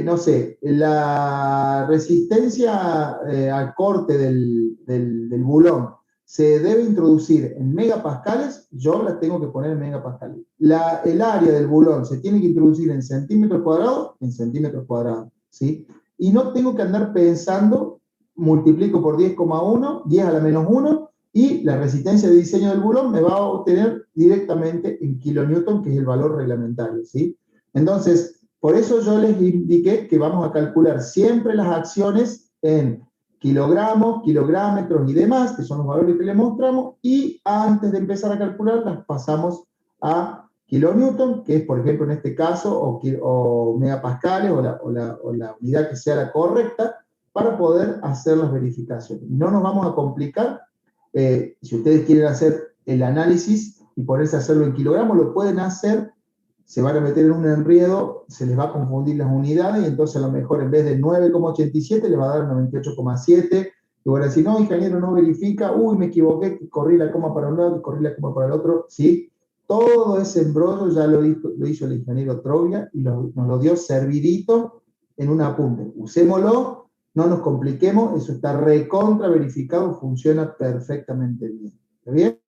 A: no sé, la resistencia al corte del bulón se debe introducir en megapascales, yo la tengo que poner en megapascales. El área del bulón se tiene que introducir en centímetros cuadrados, en centímetros cuadrados, ¿sí? Y no tengo que andar pensando, multiplico por 10,1, 10 a la menos 1, y la resistencia de diseño del bulón me va a obtener directamente en kilonewton, que es el valor reglamentario, ¿sí? Entonces, por eso yo les indiqué que vamos a calcular siempre las acciones en kilogramos, kilográmetros y demás, que son los valores que les mostramos, y antes de empezar a calcular las pasamos a kilonewton, que es, por ejemplo, en este caso, o megapascales, o la unidad que sea la correcta, para poder hacer las verificaciones. No nos vamos a complicar. Si ustedes quieren hacer el análisis y ponerse a hacerlo en kilogramos, lo pueden hacer, se van a meter en un enredo, se les va a confundir las unidades, y entonces a lo mejor en vez de 9,87 les va a dar 98,7, y van a decir, no, ingeniero, no verifica, uy, me equivoqué, corrí la coma para un lado, corrí la coma para el otro, ¿sí? Todo ese embrollo ya lo hizo el ingeniero Trovia, y nos lo dio servidito en un apunte. Usémoslo, no nos compliquemos, eso está recontra verificado, funciona perfectamente bien. ¿Está bien?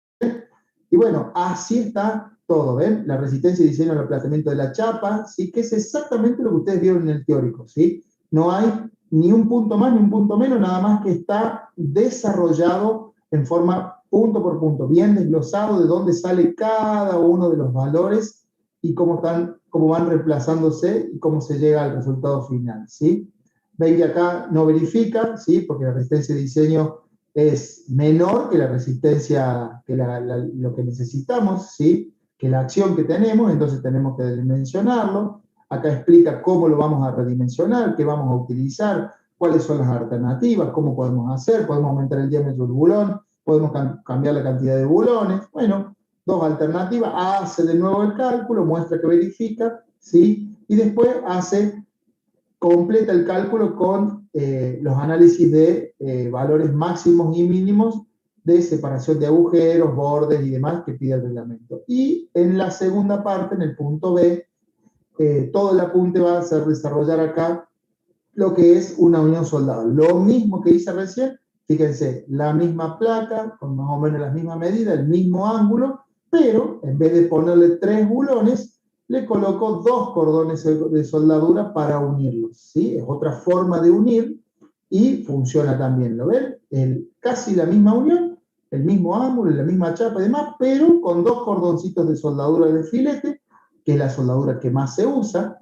A: Y bueno, así está todo, ¿ven? La resistencia y diseño al aplatamiento de la chapa, ¿sí? Que es exactamente lo que ustedes vieron en el teórico, ¿sí? No hay ni un punto más ni un punto menos, nada más que está desarrollado en forma punto por punto, bien desglosado de dónde sale cada uno de los valores y cómo van reemplazándose y cómo se llega al resultado final, ¿sí? Ven que acá no verifica, ¿sí? Porque la resistencia de diseño es menor que la resistencia, que lo que necesitamos, ¿sí? Que la acción que tenemos, entonces tenemos que dimensionarlo. Acá explica cómo lo vamos a redimensionar, qué vamos a utilizar, cuáles son las alternativas, cómo podemos hacer, podemos aumentar el diámetro del bulón, podemos cambiar la cantidad de bulones. Bueno, dos alternativas, hace de nuevo el cálculo, muestra que verifica, ¿sí? Y después completa el cálculo con los análisis de valores máximos y mínimos de separación de agujeros, bordes y demás que pide el reglamento. Y en la segunda parte, en el punto B, todo el apunte va a ser desarrollar acá lo que es una unión soldada. Lo mismo que hice recién, fíjense, la misma placa, con más o menos la misma medida, el mismo ángulo, pero en vez de ponerle 3 bulones, le coloco 2 cordones de soldadura para unirlos, ¿sí? Es otra forma de unir y funciona también, ¿lo ven? Casi la misma unión, el mismo ángulo, la misma chapa y demás, pero con 2 cordoncitos de soldadura de filete, que es la soldadura que más se usa.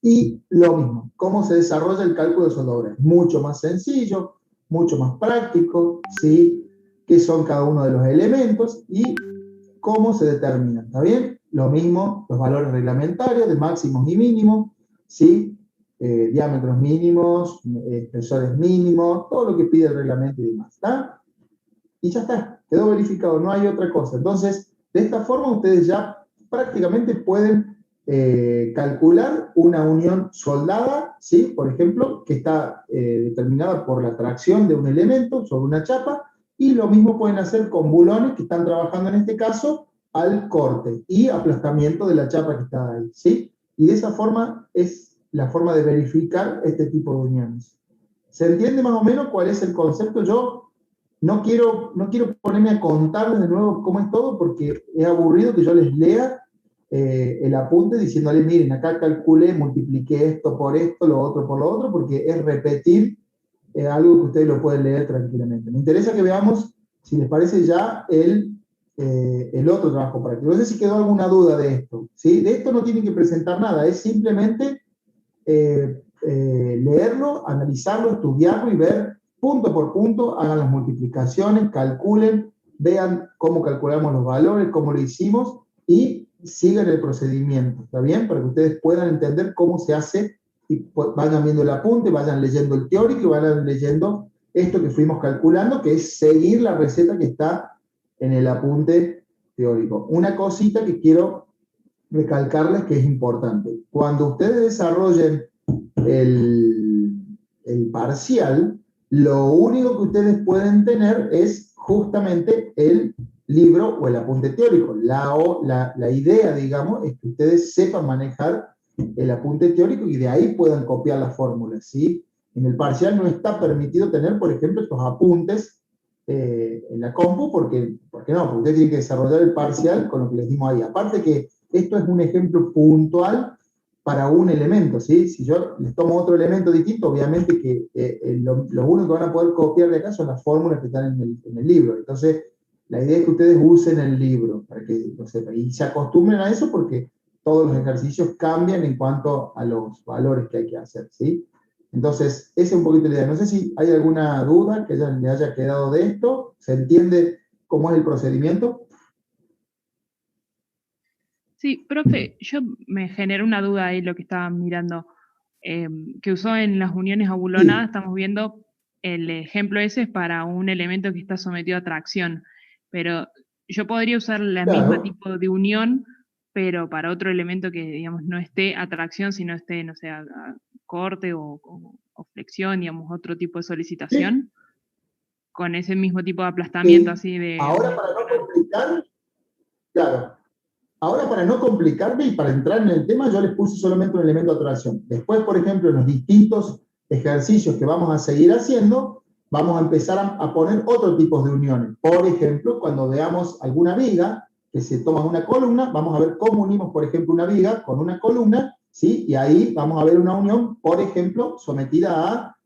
A: Y lo mismo, cómo se desarrolla el cálculo de soldadura. Es mucho más sencillo, mucho más práctico, ¿sí? Qué son cada uno de los elementos y cómo se determinan, ¿está bien? Lo mismo, los valores reglamentarios de máximos y mínimos, ¿sí? Diámetros mínimos, espesores mínimos, todo lo que pide el reglamento y demás, ¿está? Y ya está, quedó verificado, no hay otra cosa. Entonces, de esta forma ustedes ya prácticamente pueden calcular una unión soldada, ¿sí? Por ejemplo, que está determinada por la tracción de un elemento sobre una chapa, y lo mismo pueden hacer con bulones que están trabajando en este caso al corte y aplastamiento de la chapa que está ahí, ¿sí? Y de esa forma es la forma de verificar este tipo de uniones. ¿Se entiende más o menos cuál es el concepto? Yo no quiero ponerme a contarles de nuevo cómo es todo, porque es aburrido que yo les lea el apunte diciéndole, miren, acá calculé, multipliqué esto por esto, lo otro por lo otro, porque es repetir algo que ustedes lo pueden leer tranquilamente. Me interesa que veamos, si les parece, ya el otro trabajo práctico. No sé si quedó alguna duda de esto, ¿sí? De esto no tienen que presentar nada, es simplemente leerlo, analizarlo, estudiarlo y ver punto por punto, hagan las multiplicaciones, calculen, vean cómo calculamos los valores, cómo lo hicimos, y sigan el procedimiento, ¿está bien? Para que ustedes puedan entender cómo se hace y vayan viendo el apunte, vayan leyendo el teórico y vayan leyendo esto que fuimos calculando, que es seguir la receta que está en el apunte teórico. Una cosita que quiero recalcarles que es importante. Cuando ustedes desarrollen el parcial, lo único que ustedes pueden tener es justamente el libro o el apunte teórico. La idea, digamos, es que ustedes sepan manejar el apunte teórico y de ahí puedan copiar las fórmulas, ¿sí? En el parcial no está permitido tener, por ejemplo, estos apuntes en la compu, porque ustedes tienen que desarrollar el parcial con lo que les dimos ahí. Aparte que esto es un ejemplo puntual para un elemento, ¿sí? Si yo les tomo otro elemento distinto, obviamente que lo único que van a poder copiar de acá son las fórmulas que están en el libro. Entonces, la idea es que ustedes usen el libro, para que lo sepan, y se acostumbren a eso porque todos los ejercicios cambian en cuanto a los valores que hay que hacer, ¿sí? Entonces, esa es un poquito la idea. No sé si hay alguna duda que le haya quedado de esto. ¿Se entiende cómo es el procedimiento?
E: Sí, profe, yo me generó una duda ahí lo que estaba mirando, que usó en las uniones abulonadas, estamos viendo el ejemplo ese es para un elemento que está sometido a tracción, pero yo podría usar la misma tipo de unión, pero para otro elemento que, digamos, no esté a tracción, sino esté, no sé, a corte o flexión, digamos, otro tipo de solicitación, con ese mismo tipo de aplastamiento así de...
A: Ahora, para no complicar, claro. Ahora, para no complicarme y para entrar en el tema, yo les puse solamente un elemento de atracción. Después, por ejemplo, en los distintos ejercicios que vamos a seguir haciendo, vamos a empezar a poner otro tipo de uniones. Por ejemplo, cuando veamos alguna viga que se toma una columna, vamos a ver cómo unimos, por ejemplo, una viga con una columna, ¿sí? Y ahí vamos a ver una unión, por ejemplo, sometida a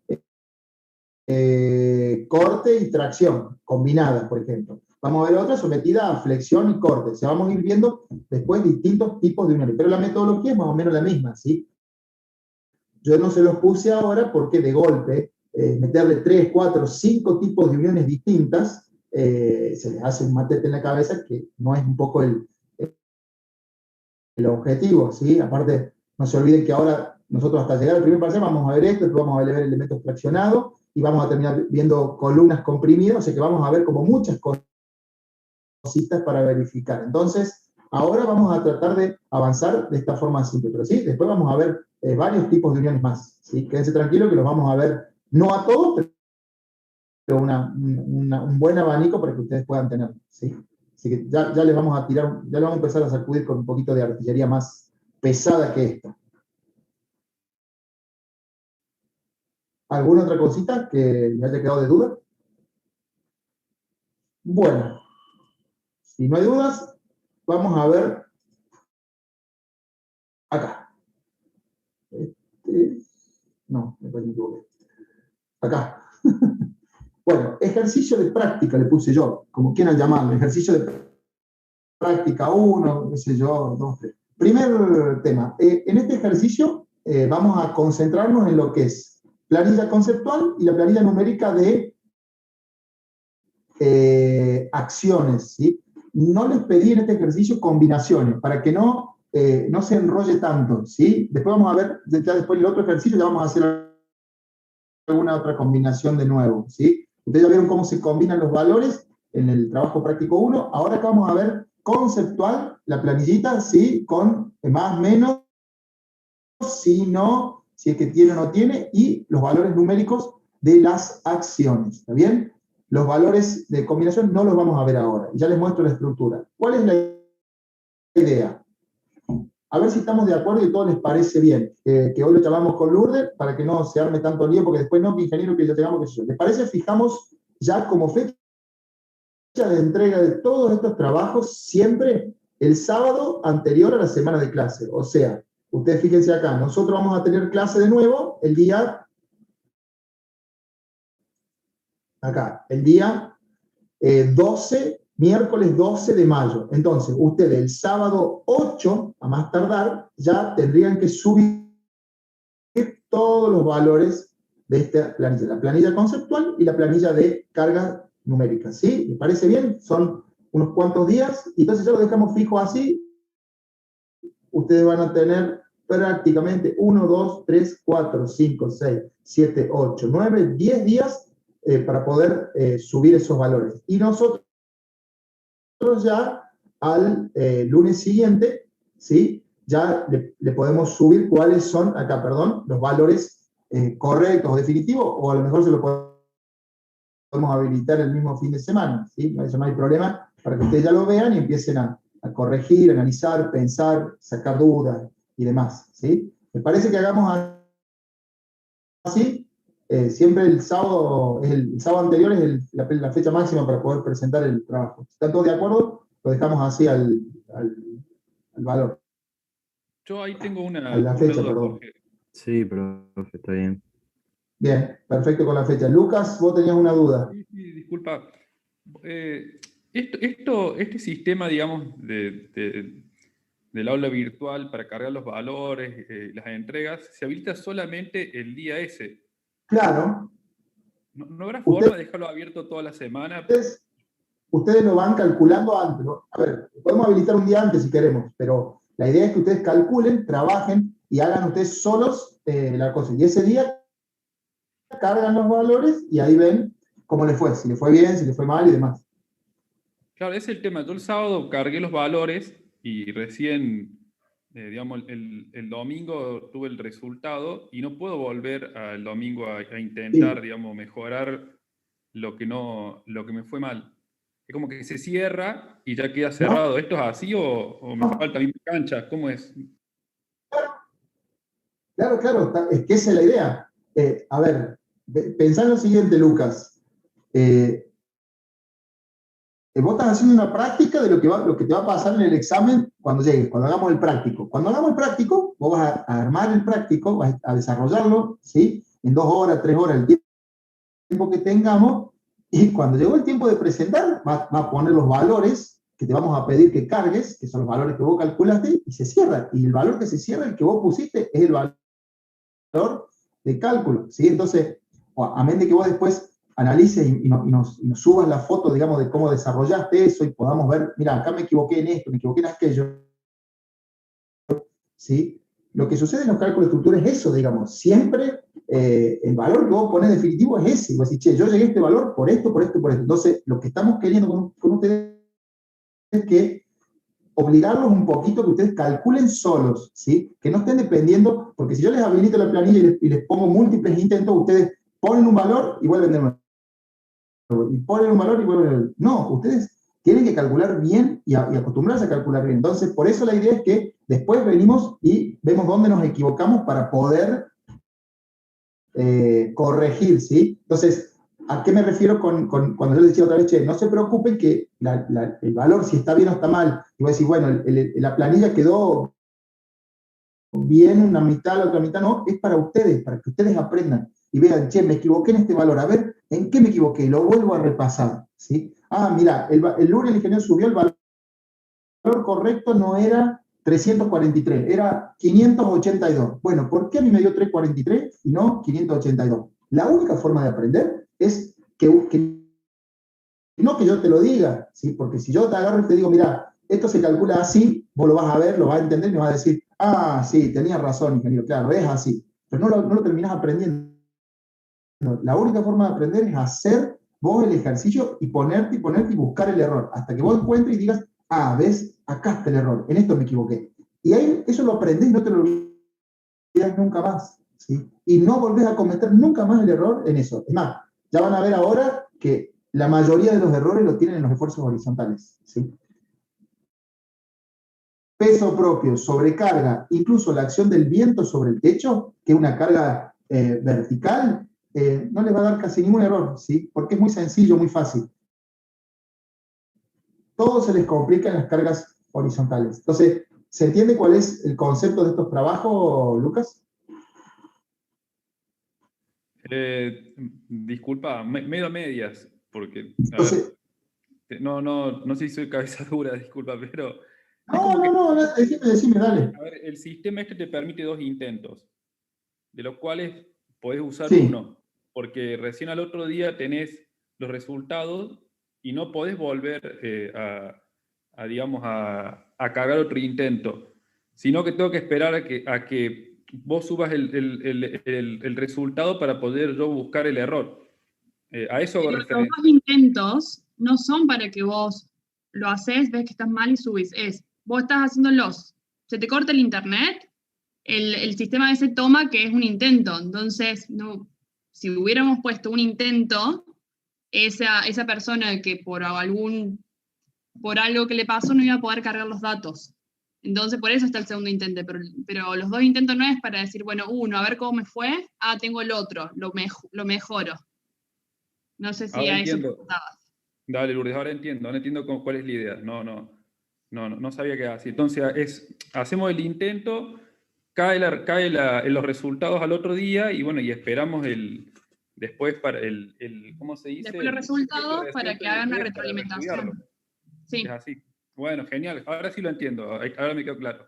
A: corte y tracción, combinadas, por ejemplo. Vamos a ver otra sometida a flexión y corte. O sea, vamos a ir viendo después distintos tipos de uniones. Pero la metodología es más o menos la misma, ¿sí? Yo no se los puse ahora porque de golpe meterle 3, 4, 5 tipos de uniones distintas se les hace un matete en la cabeza que no es un poco el objetivo, ¿sí? Aparte, no se olviden que ahora nosotros hasta llegar al primer parcial vamos a ver esto, después vamos a ver elementos fraccionados y vamos a terminar viendo columnas comprimidas, o sea que vamos a ver como muchas cositas para verificar. Entonces, ahora vamos a tratar de avanzar de esta forma simple, pero sí, después vamos a ver varios tipos de uniones más, ¿sí? Quédense tranquilos que los vamos a ver, no a todos, pero un buen abanico para que ustedes puedan tener, ¿sí? Así que ya les vamos a tirar, ya les vamos a empezar a sacudir con un poquito de artillería más pesada que esta. ¿Alguna otra cosita que les haya quedado de duda? Bueno, si no hay dudas, vamos a ver acá. No, me equivoqué. Acá. Bueno, ejercicio de práctica le puse yo, como quieran llamarlo, ejercicio de práctica 1, qué sé yo, 2, 3. Primer tema, en este ejercicio vamos a concentrarnos en lo que es planilla conceptual y la planilla numérica de acciones, ¿sí? No les pedí en este ejercicio combinaciones, para que no se enrolle tanto, ¿sí? Después vamos a ver, ya después del otro ejercicio ya vamos a hacer alguna otra combinación de nuevo, ¿sí? Ustedes ya vieron cómo se combinan los valores en el trabajo práctico 1, ahora acá vamos a ver conceptual, la planillita, ¿sí? Con más, menos, si no, si es que tiene o no tiene, y los valores numéricos de las acciones, ¿está bien? Los valores de combinación no los vamos a ver ahora, ya les muestro la estructura. ¿Cuál es la idea? A ver si estamos de acuerdo y todo les parece bien. Que hoy lo llamamos con Lourdes, para que no se arme tanto lío, porque después no, que ingeniero, que ya tengamos que sé yo. ¿Les parece? Fijamos ya como fecha de entrega de todos estos trabajos siempre el sábado anterior a la semana de clase. O sea, ustedes fíjense acá, nosotros vamos a tener clase de nuevo el día, acá, el día 12, miércoles 12 de mayo. Entonces, ustedes el sábado 8, a más tardar, ya tendrían que subir todos los valores de esta planilla, la planilla conceptual y la planilla de carga numérica, ¿sí? ¿Me parece bien? Son unos cuantos días, y entonces ya lo dejamos fijo así. Ustedes van a tener prácticamente 1, 2, 3, 4, 5, 6, 7, 8, 9, 10 días para poder subir esos valores. Y nosotros ya al lunes siguiente, ¿sí? Ya le podemos subir cuáles son, acá, perdón, los valores correctos o definitivos, o a lo mejor se lo podemos habilitar el mismo fin de semana, ¿sí? Eso no hay problema, para que ustedes ya lo vean y empiecen a corregir, analizar, pensar, sacar dudas y demás, ¿sí? ¿Me parece que hagamos así? Siempre el sábado anterior es la fecha máxima para poder presentar el trabajo. ¿Están todos de acuerdo? Lo dejamos así al valor.
F: Yo ahí tengo
A: A la fecha,
F: duda,
A: perdón.
F: Jorge.
Q: Sí, profe, está bien.
A: Bien, perfecto con la fecha. Lucas, vos tenías una duda.
F: Sí, disculpa. Este sistema, digamos, del aula virtual para cargar los valores, las entregas, se habilita solamente el día ese.
A: Claro.
F: ¿No habrá forma de dejarlo abierto toda la semana?
A: Ustedes lo van calculando antes, ¿no? A ver, podemos habilitar un día antes si queremos, pero la idea es que ustedes calculen, trabajen y hagan ustedes solos la cosa. Y ese día cargan los valores y ahí ven cómo les fue, si les fue bien, si les fue mal y demás.
F: Claro, ese es el tema. Yo el sábado cargué los valores y recién, digamos, el domingo tuve el resultado y no puedo volver al domingo a intentar,
A: Sí.
F: digamos, mejorar lo que me fue mal. Es como que se cierra y ya queda cerrado. ¿Esto es así o me falta mi cancha? ¿Cómo es?
A: Claro, es que esa es la idea. A ver, pensá en lo siguiente, Lucas. Vos estás haciendo una práctica de lo que te va a pasar en el examen cuando llegues, cuando hagamos el práctico. Cuando hagamos el práctico, vos vas a armar el práctico, vas a desarrollarlo, ¿sí? En 2 horas, 3 horas, el tiempo que tengamos, y cuando llegó el tiempo de presentar, va a poner los valores que te vamos a pedir que cargues, que son los valores que vos calculaste, y se cierra. Y el valor que se cierra, el que vos pusiste, es el valor de cálculo, ¿sí? Entonces, a menos de que vos después analices y nos subas la foto, digamos, de cómo desarrollaste eso y podamos ver, mira, acá me equivoqué en esto, me equivoqué en aquello, ¿sí? Lo que sucede en los cálculos de estructura es eso, digamos, siempre el valor que vos ponés definitivo es ese, y vos decís, che, yo llegué a este valor por esto, por esto, por esto. Entonces, lo que estamos queriendo con ustedes es que obligarlos un poquito que ustedes calculen solos, ¿sí? Que no estén dependiendo, porque si yo les habilito la planilla y les pongo múltiples intentos, ustedes ponen un valor y vuelven de nuevo. Y ponen un valor y vuelven de nuevo. No, ustedes tienen que calcular bien y acostumbrarse a calcular bien. Entonces, por eso la idea es que después venimos y vemos dónde nos equivocamos para poder corregir, ¿sí? Entonces, ¿a qué me refiero cuando yo les decía otra vez, che, no se preocupen que el valor, si está bien o está mal, y voy a decir, bueno, la planilla quedó bien una mitad, la otra mitad no, es para ustedes, para que ustedes aprendan y vean, che, me equivoqué en este valor, a ver, ¿en qué me equivoqué? Lo vuelvo a repasar, ¿sí? Ah, mira, el lunes el ingeniero subió el valor correcto, no era 343, era 582. Bueno, ¿por qué a mí me dio 343 y no 582? La única forma de aprender es no que yo te lo diga, ¿sí? Porque si yo te agarro y te digo, mira, esto se calcula así, vos lo vas a ver, lo vas a entender y me vas a decir, ah, sí, tenías razón, ingeniero, claro, es así. Pero no lo terminás aprendiendo. La única forma de aprender es hacer vos el ejercicio y ponerte y buscar el error, hasta que vos encuentres y digas, ah, ves, acá está el error, en esto me equivoqué. Y ahí eso lo aprendés y no te lo olvidas nunca más, ¿sí? Y no volvés a cometer nunca más el error en eso. Es más, ya van a ver ahora que la mayoría de los errores lo tienen en los esfuerzos horizontales, ¿sí? Peso propio, sobrecarga, incluso la acción del viento sobre el techo, que es una carga vertical, no les va a dar casi ningún error, ¿sí? Porque es muy sencillo, muy fácil. Todo se les complica en las cargas horizontales. Entonces, ¿se entiende cuál es el concepto de estos trabajos, Lucas?
F: Disculpa, medio a medias, porque entonces, no sé si soy cabeza dura, disculpa, pero...
A: No, decime, dale.
F: A ver, el sistema este te permite 2 intentos, de los cuales podés usar uno, porque recién al otro día tenés los resultados y no podés volver a cargar otro intento, sino que tengo que esperar a que vos subas el resultado para poder yo buscar el error. A eso hago referencia.
H: Los 2 intentos no son para que vos lo haces, ves que estás mal y subís. Vos estás haciéndolos. Se te corta el internet, el sistema ese toma que es un intento. Entonces, no, si hubiéramos puesto un intento, esa persona que por algo que le pasó no iba a poder cargar los datos. Entonces, por eso está el segundo intento, pero los 2 intentos no es para decir, bueno, uno, a ver cómo me fue, tengo el otro, lo mejoro. No sé si
F: ahora
H: a
F: entiendo.
H: eso preguntabas.
F: Dale, Lourdes, ahora entiendo cuál es la idea. No sabía que era así. Entonces, hacemos el intento, cae los resultados al otro día y bueno, y esperamos después para ¿cómo se dice?
H: Después los resultados para que hagan una retroalimentación. Sí.
F: Es así. Bueno, genial. Ahora sí lo entiendo. Ahora me quedó claro.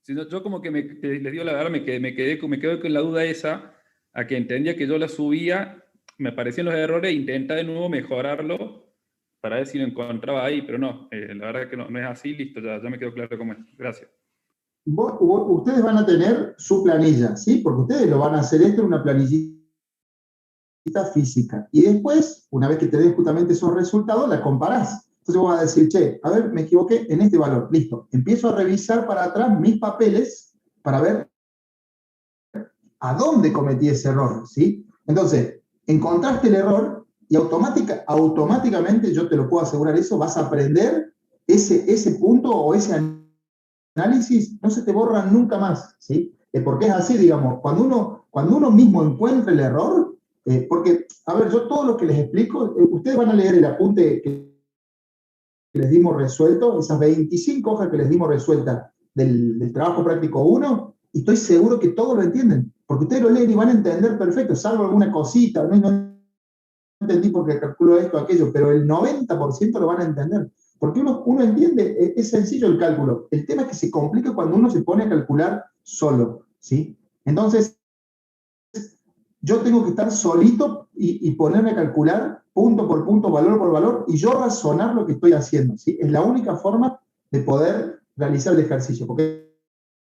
F: Yo como que les digo la verdad, me quedé con la duda esa, a que entendía que yo la subía, me aparecían los errores e intentaba de nuevo mejorarlo para ver si lo encontraba ahí, pero no, la verdad que no es así, listo, ya me quedó claro cómo es. Gracias.
A: Ustedes van a tener su planilla, ¿sí? Porque ustedes lo van a hacer esto en una planillita física. Y después, una vez que te den justamente esos resultados, la comparás. Entonces vos vas a decir, che, a ver, me equivoqué en este valor. Listo. Empiezo a revisar para atrás mis papeles para ver a dónde cometí ese error, ¿sí? Entonces, encontraste el error y automáticamente, yo te lo puedo asegurar eso, vas a aprender ese punto o ese análisis, no se te borra nunca más, ¿sí? Porque es así, digamos, cuando uno mismo encuentra el error, porque, a ver, yo todo lo que les explico, ustedes van a leer el apunte que les dimos resuelto, esas 25 hojas que les dimos resueltas del trabajo práctico 1, y estoy seguro que todos lo entienden, porque ustedes lo leen y van a entender perfecto, salvo alguna cosita, no entendí porque calculo esto, aquello, pero el 90% lo van a entender, porque uno entiende, es sencillo el cálculo, el tema es que se complica cuando uno se pone a calcular solo, ¿sí? Entonces, yo tengo que estar solito y ponerme a calcular punto por punto, valor por valor, y yo razonar lo que estoy haciendo, ¿sí? Es la única forma de poder realizar el ejercicio, porque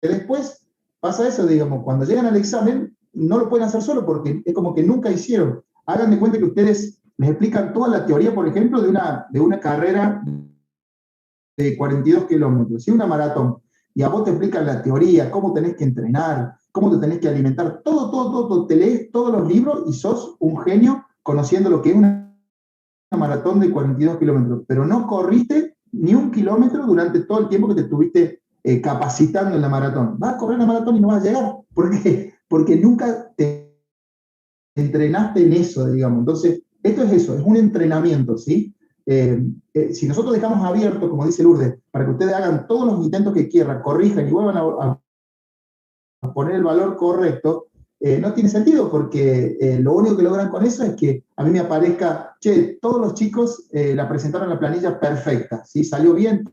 A: después pasa eso, digamos, cuando llegan al examen, no lo pueden hacer solo porque es como que nunca hicieron. Hagan de cuenta que ustedes les explican toda la teoría, por ejemplo, de una carrera de 42 kilómetros, ¿sí? Una maratón, y a vos te explican la teoría, cómo tenés que entrenar, cómo te tenés que alimentar, todo, te lees todos los libros y sos un genio conociendo lo que es una maratón de 42 kilómetros, pero no corriste ni 1 kilómetro durante todo el tiempo que te estuviste capacitando en la maratón. Vas a correr la maratón y no vas a llegar. ¿Por qué? Porque nunca te entrenaste en eso, digamos. Entonces, esto es eso, es un entrenamiento, ¿sí? Si nosotros dejamos abierto, como dice Lourdes, para que ustedes hagan todos los intentos que quieran, corrijan y vuelvan a poner el valor correcto, no tiene sentido, porque lo único que logran con eso es que a mí me aparezca, che, todos los chicos la presentaron en la planilla perfecta, ¿sí? Salió bien,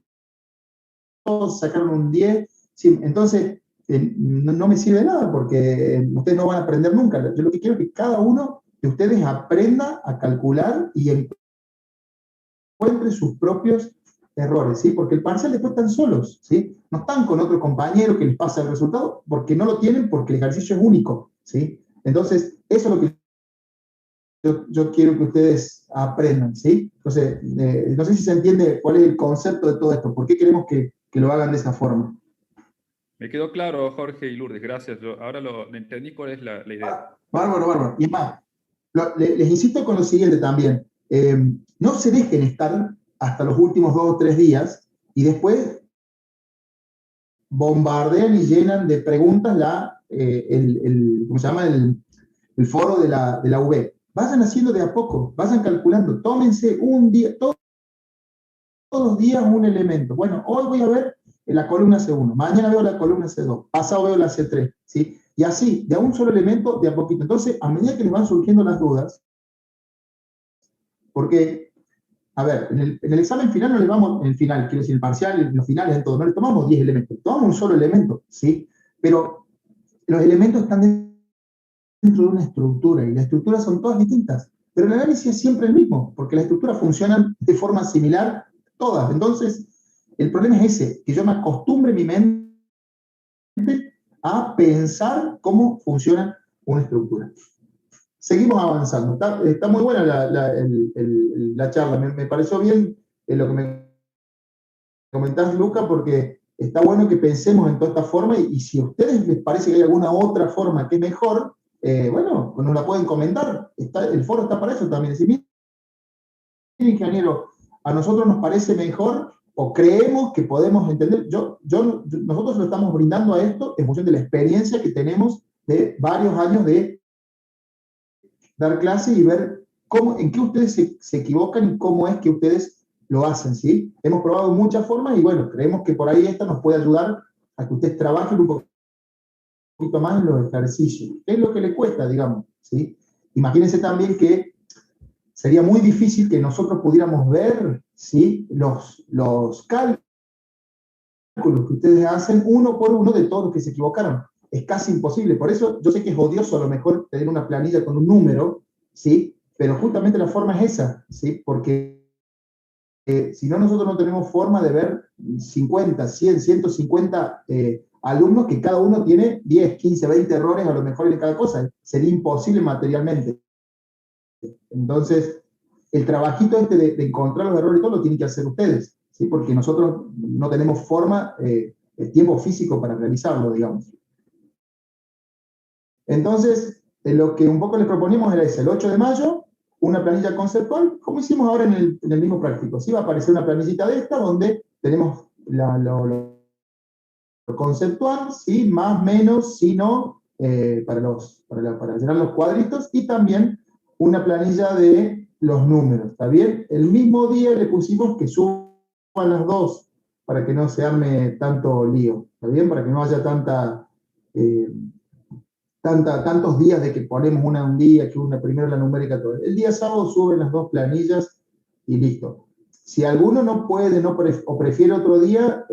A: todos sacaron un 10, Sí, entonces, no me sirve de nada porque ustedes no van a aprender nunca. Yo lo que quiero es que cada uno de ustedes aprenda a calcular y encuentre sus propios errores, ¿sí? Porque el parcial después están solos, ¿sí? No están con otro compañero que les pasa el resultado porque no lo tienen, porque el ejercicio es único, ¿sí? Entonces, eso es lo que yo quiero que ustedes aprendan, ¿sí? Entonces, no sé si se entiende cuál es el concepto de todo esto, por qué queremos que lo hagan de esa forma.
F: Me quedó claro, Jorge y Lourdes, gracias. Yo ahora lo entendí cuál es la idea.
A: Bárbaro. Y es más, les insisto con lo siguiente también. No se dejen estar hasta los últimos 2 o 3 días y después bombardean y llenan de preguntas ¿cómo se llama? El foro de la UB. Vayan haciendo de a poco, vayan calculando, tómense un día, todos los días un elemento. Bueno, hoy voy a ver la columna C1, mañana veo la columna C2, pasado veo la C3, ¿sí? Y así, de a un solo elemento, de a poquito. Entonces, a medida que les van surgiendo las dudas, porque, a ver, en el examen final no le vamos, en el final, quiero decir, el parcial, en los finales, en todo, no le tomamos 10 elementos, tomamos un solo elemento, ¿sí? Pero los elementos están dentro de una estructura, y las estructuras son todas distintas, pero el análisis es siempre el mismo, porque las estructuras funcionan de forma similar todas. Entonces, el problema es ese, que yo me acostumbre mi mente a pensar cómo funciona una estructura. Seguimos avanzando. Está muy buena la charla. Me pareció bien lo que me comentás, Luca, porque está bueno que pensemos en toda esta forma y si a ustedes les parece que hay alguna otra forma que es mejor, bueno, nos la pueden comentar. El foro está para eso también. Decir, mire, ingeniero, a nosotros nos parece mejor o creemos que podemos entender. Nosotros lo estamos brindando a esto en función de la experiencia que tenemos de varios años de dar clase y ver en qué ustedes se equivocan y cómo es que ustedes lo hacen, ¿sí? Hemos probado muchas formas y bueno, creemos que por ahí esta nos puede ayudar a que ustedes trabajen un poquito más en los ejercicios. ¿Qué es lo que les cuesta, digamos? ¿Sí? Imagínense también que sería muy difícil que nosotros pudiéramos ver, ¿sí?, los cálculos que ustedes hacen uno por uno de todos los que se equivocaron. Es casi imposible. Por eso yo sé que es odioso a lo mejor tener una planilla con un número, ¿sí? Pero justamente la forma es esa, ¿sí? Porque si no, nosotros no tenemos forma de ver 50, 100, 150 alumnos que cada uno tiene 10, 15, 20 errores a lo mejor en cada cosa. Sería imposible materialmente. Entonces, el trabajito de encontrar los errores y todo lo tienen que hacer ustedes, ¿sí? Porque nosotros no tenemos forma, tiempo físico para realizarlo, digamos. Entonces, lo que un poco les proponimos era ese, el 8 de mayo, una planilla conceptual, como hicimos ahora en el mismo práctico. Sí, va a aparecer una planillita de esta, donde tenemos lo conceptual, sí, más, menos, sí, no, para llenar los cuadritos, y también una planilla de los números, ¿está bien? El mismo día le pusimos que suban las dos, para que no se arme tanto lío, ¿está bien? Para que no haya tantos días de que ponemos una un día, que una primero la numérica, todo. El día sábado suben las dos planillas y listo. Si alguno no puede o prefiere otro día,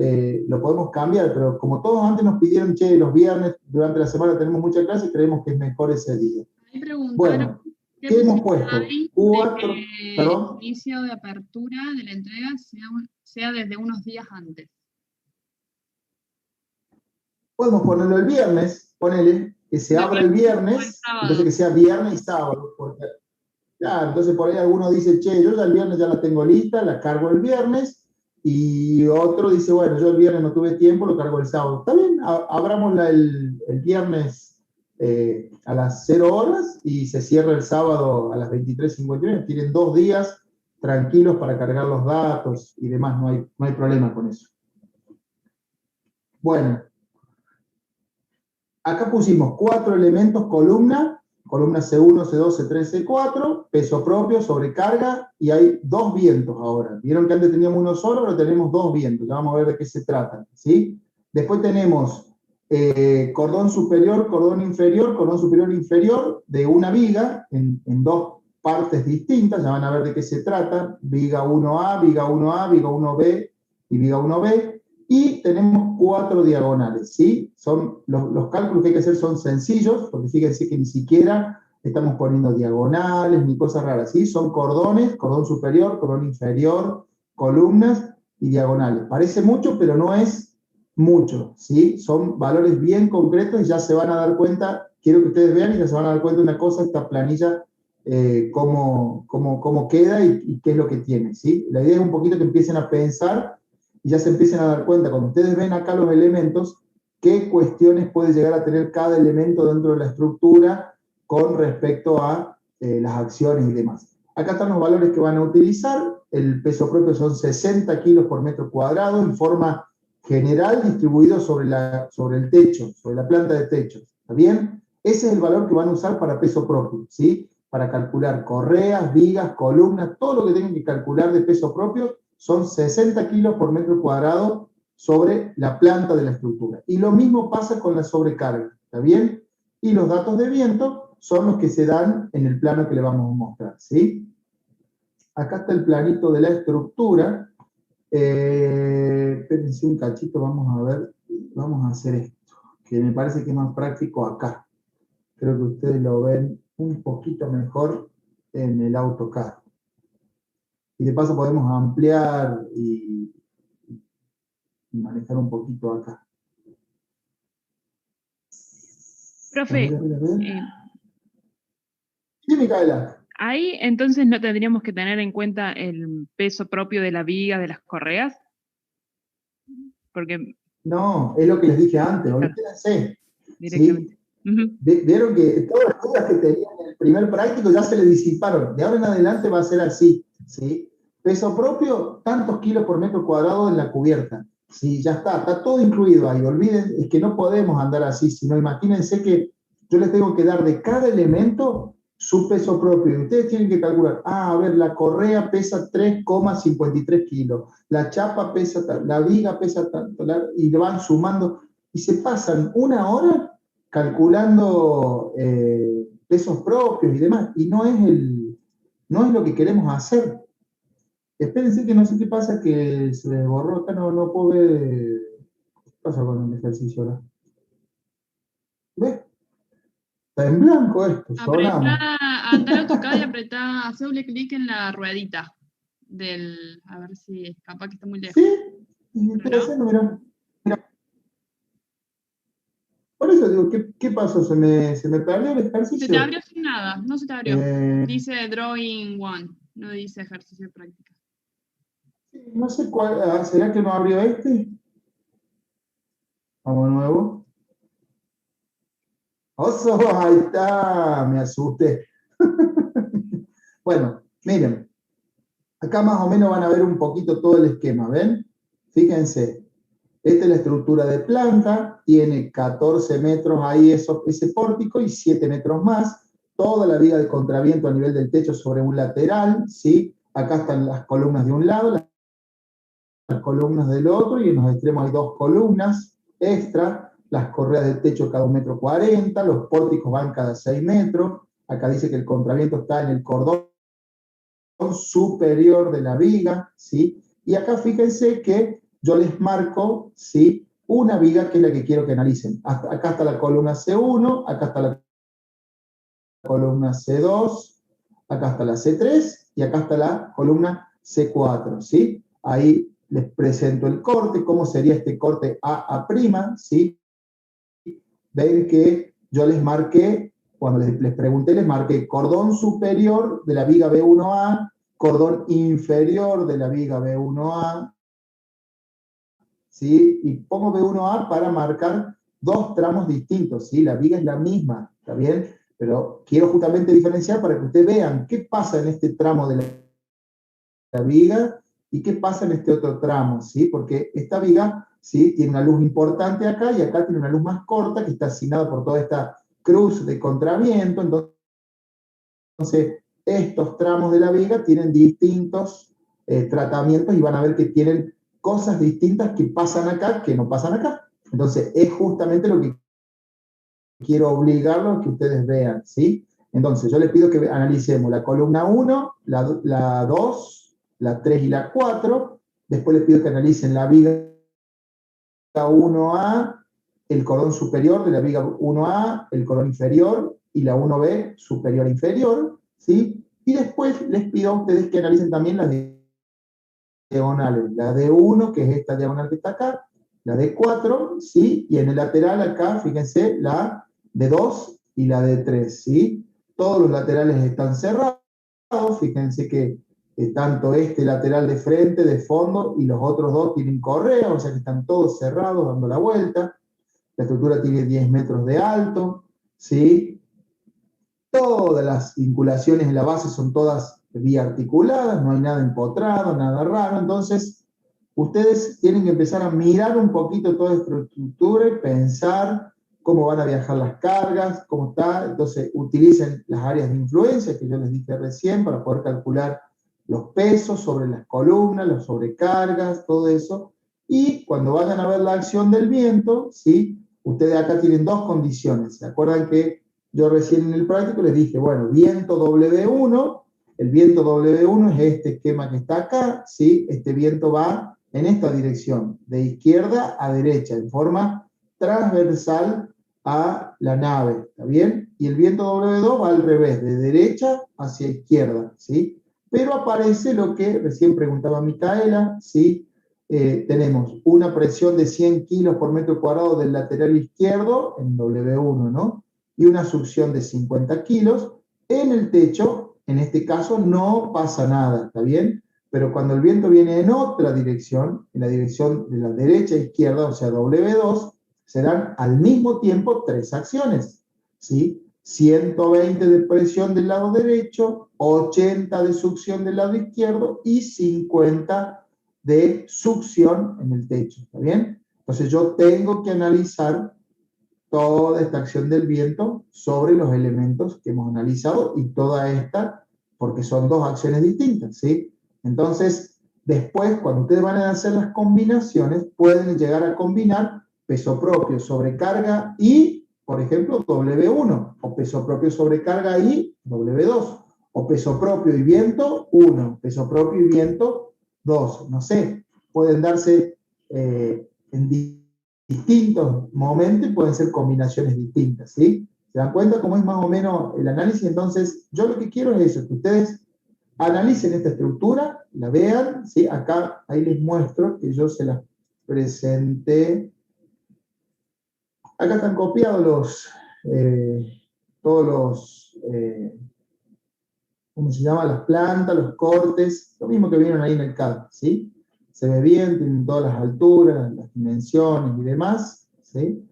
A: lo podemos cambiar, pero como todos antes nos pidieron, che, los viernes, durante la semana tenemos mucha clase, creemos que es mejor ese día. Bueno, ¿qué hemos puesto? 4, perdón.
H: El inicio de apertura de la entrega sea desde unos días antes.
A: Podemos ponerlo el viernes, ponele, que se abra el viernes, entonces que sea viernes y sábado. Porque, claro, entonces por ahí alguno dice, che, yo ya el viernes ya la tengo lista, la cargo el viernes, y otro dice, bueno, yo el viernes no tuve tiempo, lo cargo el sábado. Está bien, abramosla el viernes a las 0 horas y se cierra el sábado a las 23:59. Tienen 2 días tranquilos para cargar los datos y demás, no hay problema con eso. Bueno. Acá pusimos 4 elementos, columna C1, C2, C3, C4, peso propio, sobrecarga, y hay 2 vientos ahora. Vieron que antes teníamos uno solo, pero tenemos 2 vientos. Ya vamos a ver de qué se trata, ¿sí? Después tenemos cordón superior, cordón superior e inferior de una viga en 2 partes distintas. Ya van a ver de qué se trata. Viga 1A, viga 1A, viga 1B y viga 1B. Y tenemos 4 diagonales, ¿sí? Los cálculos que hay que hacer son sencillos, porque fíjense que ni siquiera estamos poniendo diagonales ni cosas raras, ¿sí? Son cordones, cordón superior, cordón inferior, columnas y diagonales. Parece mucho, pero no es mucho, ¿sí? Son valores bien concretos y ya se van a dar cuenta, quiero que ustedes vean y ya se van a dar cuenta de una cosa, esta planilla, cómo queda y qué es lo que tiene, ¿sí? La idea es un poquito que empiecen a pensar y ya se empiecen a dar cuenta, cuando ustedes ven acá los elementos, qué cuestiones puede llegar a tener cada elemento dentro de la estructura con respecto a las acciones y demás. Acá están los valores que van a utilizar. El peso propio son 60 kilos por metro cuadrado en forma general distribuido sobre el techo, sobre la planta de techo. ¿Está bien? Ese es el valor que van a usar para peso propio, ¿sí? Para calcular correas, vigas, columnas, todo lo que tengan que calcular de peso propio son 60 kilos por metro cuadrado sobre la planta de la estructura. Y lo mismo pasa con la sobrecarga, ¿está bien? Y los datos de viento son los que se dan en el plano que le vamos a mostrar, ¿sí? Acá está el planito de la estructura. Espérense un cachito, vamos a ver, vamos a hacer esto, que me parece que es más práctico acá. Creo que ustedes lo ven un poquito mejor en el AutoCAD. Y de paso podemos ampliar y manejar un poquito acá.
E: Profe,
A: Sí, Micaela.
E: ahí entonces no tendríamos que tener en cuenta el peso propio de la viga, de las correas, porque
A: No, es lo que les dije antes, olvídense.
E: directamente.
A: ¿Sí? Vieron que todas las dudas que tenían en el primer práctico ya se les disiparon. De ahora en adelante va a ser así, ¿sí? Peso propio, tantos kilos por metro cuadrado en la cubierta. Sí, ya está todo incluido ahí. Olviden, es que no podemos andar así, sino imagínense que yo les tengo que dar de cada elemento su peso propio. Y ustedes tienen que calcular, a ver, la correa pesa 3,53 kilos, la chapa pesa tanto, la viga pesa tanto, y lo van sumando, y se pasan 1 hora calculando pesos propios y demás, y no es lo que queremos hacer. Espérense que no sé qué pasa, que se me borró acá, no puedo ver. ¿Qué pasa con el ejercicio ahora? ¿Ves? Está en blanco esto, sonamos.
H: Anda al AutoCAD y apretá, hace doble clic en la ruedita del, a ver si es capaz que está muy lejos.
A: Sí, estoy haciendo, mira. Por eso digo, ¿qué pasó? ¿Se me perdió el ejercicio?
H: Se te abrió sin nada, no se te abrió. Dice Drawing 1, no dice ejercicio de práctica.
A: No sé cuál, ¿será que no abrió este? Vamos de nuevo. ¡Oso! Ahí está, me asusté. Bueno, miren, acá más o menos van a ver un poquito todo el esquema, ¿ven? Fíjense, esta es la estructura de planta, tiene 14 metros ahí ese pórtico y 7 metros más, toda la viga de contraviento a nivel del techo sobre un lateral, ¿sí? Acá están las columnas de un lado, las columnas del otro, y en los extremos hay 2 columnas extra, las correas del techo cada 1,40 m, los pórticos van cada 6 metros, acá dice que el contraviento está en el cordón superior de la viga, ¿sí? Y acá fíjense que yo les marco, ¿sí? Una viga que es la que quiero que analicen. Acá está la columna C1, acá está la columna C2, acá está la C3 y acá está la columna C4, ¿sí? Ahí les presento el corte, cómo sería este corte A', ¿sí? Ven que yo les marqué, cuando les pregunté, les marqué cordón superior de la viga B1A, cordón inferior de la viga B1A, ¿sí? Y pongo B1A para marcar 2 tramos distintos, ¿sí? La viga es la misma, ¿está bien? Pero quiero justamente diferenciar para que ustedes vean qué pasa en este tramo de la viga y qué pasa en este otro tramo, ¿sí? Porque esta viga, ¿sí? Tiene una luz importante acá y acá tiene una luz más corta que está asignada por toda esta cruz de contraviento. Entonces, estos tramos de la viga tienen distintos tratamientos y van a ver que tienen cosas distintas que pasan acá que no pasan acá. Entonces, es justamente lo que quiero obligarlos a que ustedes vean, ¿sí? Entonces, yo les pido que analicemos la columna 1, la 2, la 3 y la 4. Después les pido que analicen la viga 1A, el cordón superior de la viga 1A, el cordón inferior y la 1B superior e inferior, ¿sí? Y después les pido a ustedes que analicen también las diagonales, la D1, que es esta diagonal que está acá, la D4, ¿sí? Y en el lateral acá, fíjense, la D2 y la D3, ¿sí? Todos los laterales están cerrados, fíjense que tanto este lateral de frente, de fondo, y los otros dos tienen correa, o sea que están todos cerrados, dando la vuelta. La estructura tiene 10 metros de alto, ¿sí? Todas las vinculaciones en la base son todas biarticuladas, no hay nada empotrado, nada raro. Entonces, ustedes tienen que empezar a mirar un poquito toda esta estructura y pensar cómo van a viajar las cargas, cómo está. Entonces, utilicen las áreas de influencia que yo les dije recién para poder calcular los pesos sobre las columnas, las sobrecargas, todo eso. Y cuando vayan a ver la acción del viento, ¿sí? Ustedes acá tienen dos condiciones. ¿Se acuerdan que yo recién en el práctico les dije, bueno, viento W1, el viento W1 es este esquema que está acá, ¿sí? Este viento va en esta dirección, de izquierda a derecha, en forma transversal a la nave, ¿está bien? Y el viento W2 va al revés, de derecha hacia izquierda, ¿sí? Pero aparece lo que recién preguntaba Micaela, ¿sí? Tenemos una presión de 100 kilos por metro cuadrado del lateral izquierdo, en W1, ¿no? Y una succión de 50 kilos. En el techo, en este caso, no pasa nada, ¿está bien? Pero cuando el viento viene en otra dirección, en la dirección de la derecha a izquierda, o sea, W2, se dan al mismo tiempo tres acciones, ¿sí? 120 de presión del lado derecho, 80 de succión del lado izquierdo y 50 de succión en el techo, ¿está bien? Entonces yo tengo que analizar toda esta acción del viento sobre los elementos que hemos analizado y toda esta, porque son dos acciones distintas, ¿sí? Entonces, después, cuando ustedes van a hacer las combinaciones, pueden llegar a combinar peso propio, sobrecarga y, por ejemplo, W1, o peso propio, sobrecarga y W2, o peso propio y viento 1, peso propio y viento 2, no sé, pueden darse en distintos momentos y pueden ser combinaciones distintas, ¿sí? ¿Se dan cuenta cómo es más o menos el análisis? Entonces, yo lo que quiero es eso, que ustedes analicen esta estructura, la vean, ¿sí? Acá, ahí les muestro que yo se las presenté. Acá están copiados todos los, ¿cómo se llama? Las plantas, los cortes, lo mismo que vieron ahí en el CAD, ¿sí? Se ve bien, tienen todas las alturas, las dimensiones y demás, ¿sí?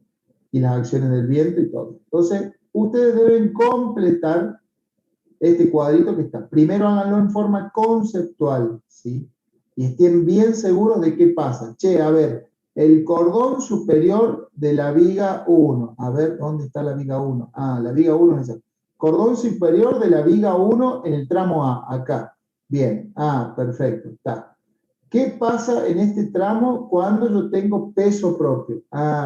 A: Y las acciones del viento y todo. Entonces, ustedes deben completar este cuadrito que está. Primero háganlo en forma conceptual, ¿sí? Y estén bien seguros de qué pasa. Che, a ver, el cordón superior de la viga 1. A ver, ¿dónde está la viga 1? Ah, la viga 1 es esa. Cordón superior de la viga 1 en el tramo A, acá. Bien, perfecto, está. ¿Qué pasa en este tramo cuando yo tengo peso propio?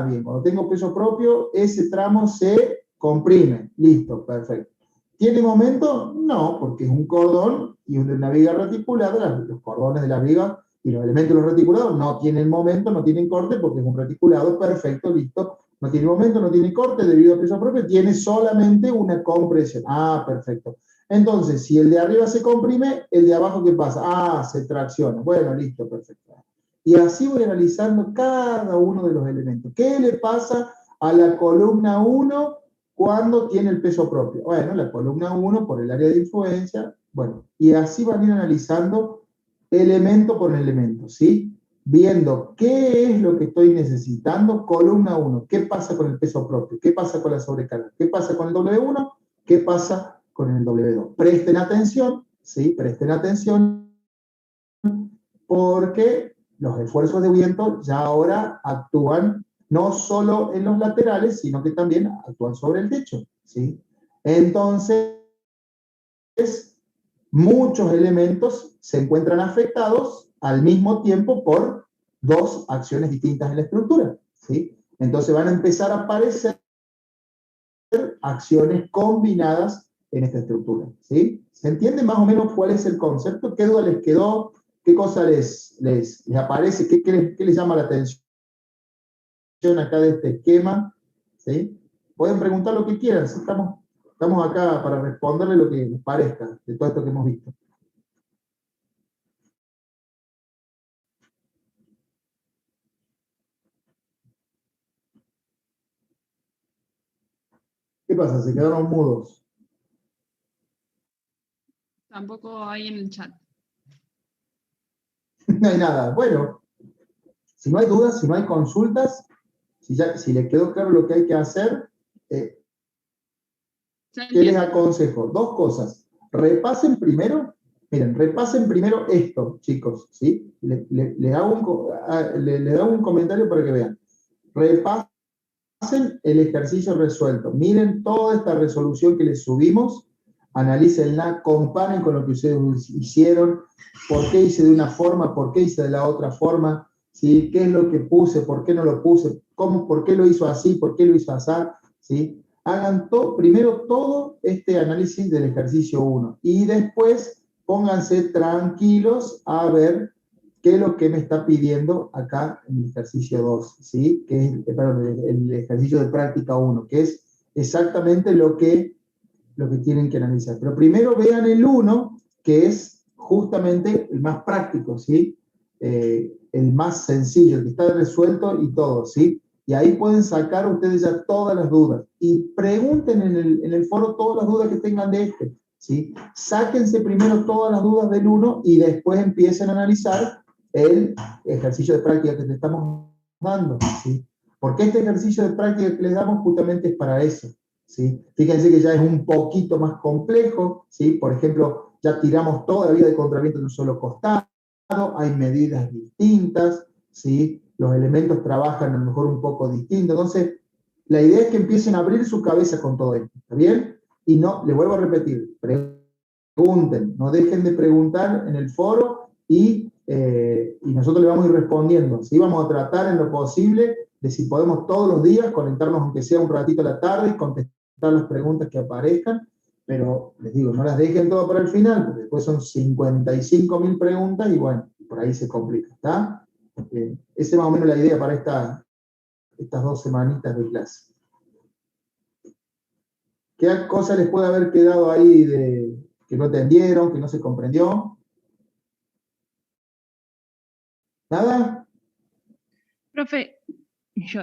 A: Bien, cuando tengo peso propio, ese tramo se comprime. Listo, perfecto. ¿Tiene momento? No, porque es un cordón y una viga reticulada. Los cordones de la viga y los elementos de los reticulados no tienen momento, no tienen corte, porque es un reticulado. Perfecto, listo. No tiene momento, no tiene corte debido a peso propio, tiene solamente una compresión. Perfecto. Entonces, si el de arriba se comprime, el de abajo, ¿qué pasa? Se tracciona. Bueno, listo, perfecto. Y así voy analizando cada uno de los elementos. ¿Qué le pasa a la columna 1 cuando tiene el peso propio? Bueno, la columna 1 por el área de influencia, bueno, y así van a ir analizando elemento por elemento, ¿sí? Viendo qué es lo que estoy necesitando, columna 1, qué pasa con el peso propio, qué pasa con la sobrecarga, qué pasa con el W1, qué pasa con el W2. Presten atención, ¿sí? Presten atención, porque los esfuerzos de viento ya ahora actúan no solo en los laterales, sino que también actúan sobre el techo, ¿sí? Entonces, muchos elementos se encuentran afectados al mismo tiempo por dos acciones distintas en la estructura, ¿sí? Entonces van a empezar a aparecer acciones combinadas en esta estructura, ¿sí? ¿Se entiende más o menos cuál es el concepto? ¿Qué duda les quedó? ¿Qué cosa les aparece? ¿Qué les llama la atención? acá de este esquema, ¿sí? Pueden preguntar lo que quieran, ¿sí? Estamos acá para responderle lo que les parezca de todo esto que hemos visto. ¿Qué pasa? ¿Se quedaron mudos?
H: Tampoco hay en el chat.
A: No hay nada. Bueno, si no hay dudas, si no hay consultas, si les quedó claro lo que hay que hacer, ¿qué les aconsejo? Dos cosas. Repasen primero, miren, repasen primero esto, chicos, ¿sí? Les hago un comentario para que vean. Repasen el ejercicio resuelto. Miren toda esta resolución que les subimos, analícenla, comparen con lo que ustedes hicieron, por qué hice de una forma, por qué hice de la otra forma, ¿sí? ¿Qué es lo que puse, por qué no lo puse, por qué lo hizo así, por qué lo hizo así, ¿sí? Hagan primero todo este análisis del ejercicio 1 y después pónganse tranquilos a ver qué es lo que me está pidiendo acá en el ejercicio 2, ¿sí? Que es el ejercicio de práctica 1, que es exactamente lo que tienen que analizar. Pero primero vean el 1, que es justamente el más práctico, ¿sí? El más sencillo, el que está resuelto y todo, ¿sí? Y ahí pueden sacar ustedes ya todas las dudas. Y pregunten en el foro todas las dudas que tengan de este, ¿sí? Sáquense primero todas las dudas del 1 y después empiecen a analizar el ejercicio de práctica que te estamos dando, ¿sí? Porque este ejercicio de práctica que les damos justamente es para eso, ¿sí? Fíjense que ya es un poquito más complejo, ¿sí? Por ejemplo, ya tiramos toda la vía de contraviento de un solo costado, hay medidas distintas, ¿sí? Los elementos trabajan a lo mejor un poco distinto. Entonces, la idea es que empiecen a abrir su cabeza con todo esto, ¿está bien? Y no, les vuelvo a repetir, pregunten, no dejen de preguntar en el foro y nosotros le vamos a ir respondiendo, ¿sí? Vamos a tratar en lo posible de, si podemos todos los días, conectarnos aunque sea un ratito a la tarde y contestar las preguntas que aparezcan, pero les digo, no las dejen todo para el final, porque después son 55.000 preguntas y bueno, por ahí se complica, ¿está? Esa es más o menos la idea para estas 2 semanitas de clase. ¿Qué cosa les puede haber quedado ahí que no entendieron, que no se comprendió? ¿Nada?
E: Profe, yo,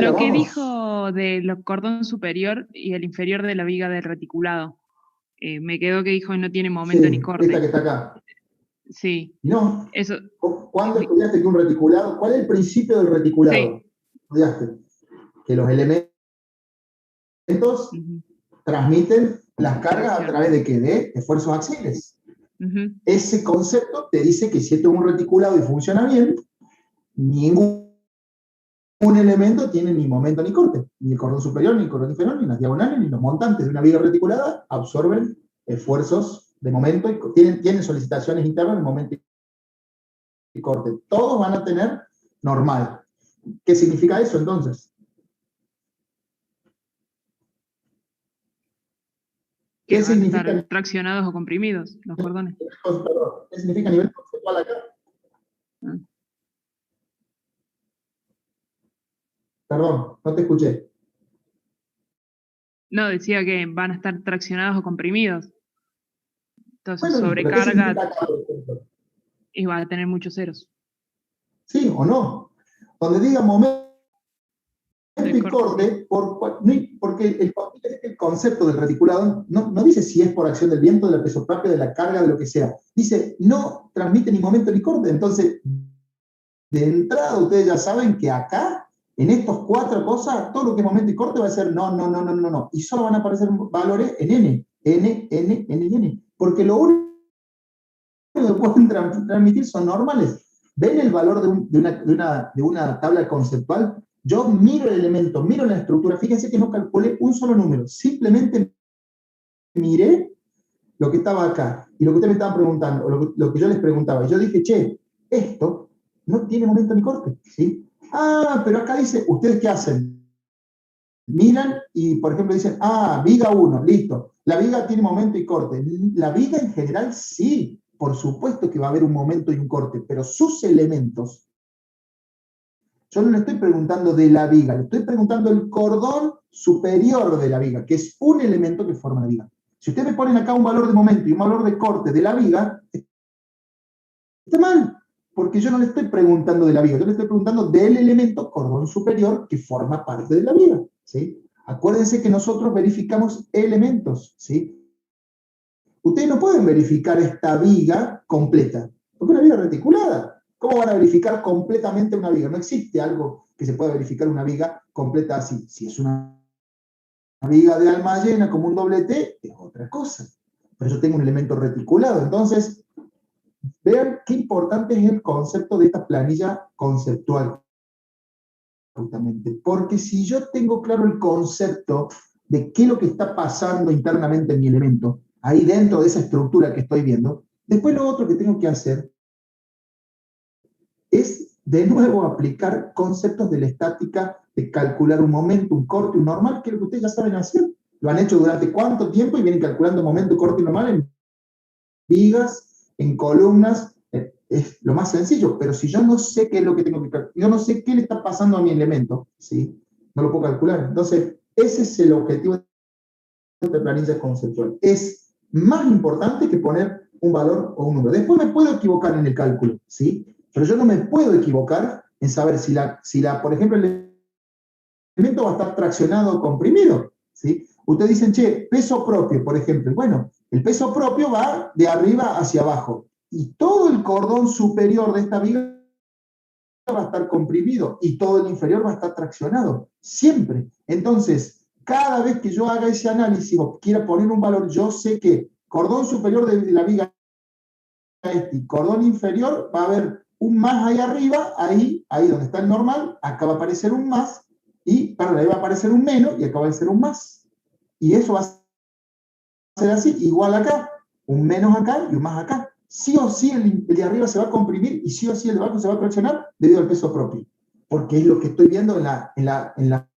E: lo que dijo del cordón superior y el inferior de la viga del reticulado, me quedó que dijo que no tiene momento ni corte.
A: Esta que está acá.
E: Sí.
A: No.
E: Eso.
A: ¿Cuándo estudiaste que un reticulado? ¿Cuál es el principio del reticulado? Sí. Estudiaste que los elementos transmiten las cargas a través de ¿qué? De esfuerzos axiales. Ese concepto te dice que si esto es un reticulado y funciona bien, ningún elemento tiene ni momento ni corte, ni el cordón superior, ni el cordón inferior, ni las diagonales, ni los montantes de una viga reticulada absorben esfuerzos de momento y tienen solicitaciones internas de momento y corte. Todos van a tener normal. ¿Qué significa eso entonces?
E: ¿Qué significa? Estar traccionados o comprimidos los cordones.
A: ¿Qué significa a nivel conceptual acá? Perdón, no te escuché.
E: No, decía que van a estar traccionados o comprimidos. Entonces, bueno, sobrecarga y va a tener muchos ceros.
A: Sí o no. Donde diga momento y corte, porque el concepto del reticulado no dice si es por acción del viento, de la presopráctica, de la carga, de lo que sea. Dice, no transmite ni momento ni corte. Entonces, de entrada ustedes ya saben que acá, en estos 4 cosas, todo lo que es momento y corte va a ser no. Y solo van a aparecer valores en N. Porque lo único que pueden transmitir son normales. ¿Ven el valor de una tabla conceptual? Yo miro el elemento, miro la estructura. Fíjense que no calculé un solo número. Simplemente miré lo que estaba acá. Y lo que ustedes me estaban preguntando, o lo que yo les preguntaba. Y yo dije, che, esto no tiene momento ni corte, ¿sí? Ah, pero acá dice, ¿ustedes qué hacen? Miran y, por ejemplo, dicen, viga 1, listo. La viga tiene momento y corte. La viga en general sí, por supuesto que va a haber un momento y un corte, pero sus elementos Yo no le estoy preguntando de la viga, le estoy preguntando el cordón superior de la viga, que es un elemento que forma la viga. Si ustedes me ponen acá un valor de momento y un valor de corte de la viga, está mal, porque yo no le estoy preguntando de la viga, yo le estoy preguntando del elemento cordón superior que forma parte de la viga, ¿sí? Acuérdense que nosotros verificamos elementos, ¿sí? Ustedes no pueden verificar esta viga completa, porque es una viga reticulada. ¿Cómo van a verificar completamente una viga? No existe algo que se pueda verificar una viga completa así. Si es una viga de alma llena como un doble T, es otra cosa. Pero yo tengo un elemento reticulado. Entonces, vean qué importante es el concepto de esta planilla conceptual. Justamente. Porque si yo tengo claro el concepto de qué es lo que está pasando internamente en mi elemento, ahí dentro de esa estructura que estoy viendo, después lo otro que tengo que hacer es de nuevo aplicar conceptos de la estática, de calcular un momento, un corte, un normal, que es lo que ustedes ya saben hacer. Lo han hecho durante cuánto tiempo y vienen calculando momento, corte y normal en vigas, en columnas. Es lo más sencillo, pero si yo no sé qué es lo que tengo que calcular, yo no sé qué le está pasando a mi elemento, ¿sí? No lo puedo calcular. Entonces, ese es el objetivo de esta planilla conceptual. Es más importante que poner un valor o un número. Después me puedo equivocar en el cálculo, ¿sí? Pero yo no me puedo equivocar en saber si por ejemplo, el elemento va a estar traccionado o comprimido, ¿sí? Ustedes dicen, che, peso propio, por ejemplo. Bueno, el peso propio va de arriba hacia abajo. Y todo el cordón superior de esta viga va a estar comprimido y todo el inferior va a estar traccionado, siempre. Entonces, cada vez que yo haga ese análisis o quiera poner un valor, yo sé que cordón superior de la viga y cordón inferior va a haber un más ahí arriba, ahí donde está el normal, acá va a aparecer un más, y para ahí va a aparecer un menos, y acá va a ser un más. Y eso va a ser así, igual acá, un menos acá y un más acá. Sí o sí el de arriba se va a comprimir y sí o sí el de abajo se va a traccionar debido al peso propio. Porque es lo que estoy viendo en la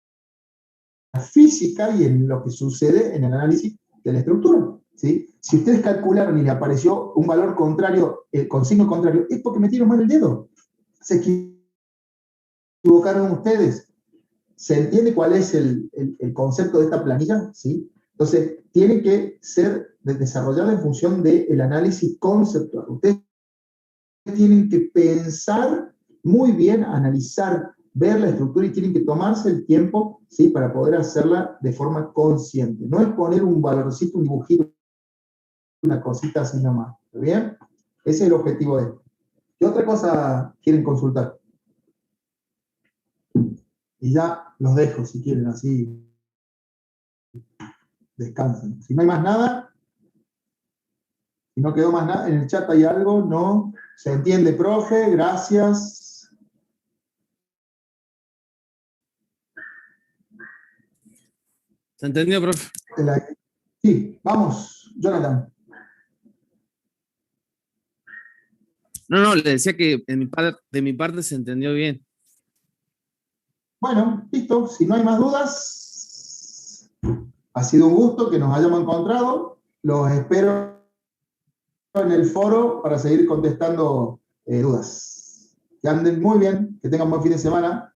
A: física y en lo que sucede en el análisis de la estructura, ¿sí? Si ustedes calcularon y le apareció un valor contrario, con signo contrario, es porque metieron mal el dedo. Se equivocaron ustedes. ¿Se entiende cuál es el concepto de esta planilla? ¿Sí? Entonces, tiene que ser desarrollada en función del análisis conceptual. Ustedes tienen que pensar muy bien, analizar, ver la estructura y tienen que tomarse el tiempo, ¿sí? Para poder hacerla de forma consciente. No es poner un valorcito, un dibujito, una cosita así nomás. ¿Está bien? Ese es el objetivo de esto. ¿Qué otra cosa quieren consultar? Y ya los dejo si quieren, así descansen. Si no hay más nada, si no quedó más nada, en el chat hay algo, ¿no? ¿Se entiende, profe? Gracias.
R: ¿Se entendió, profe?
A: Sí, vamos, Jonathan.
R: No, le decía que de mi parte se entendió bien.
A: Bueno, listo. Si no hay más dudas, ha sido un gusto que nos hayamos encontrado. Los espero en el foro para seguir contestando dudas. Que anden muy bien, que tengan buen fin de semana.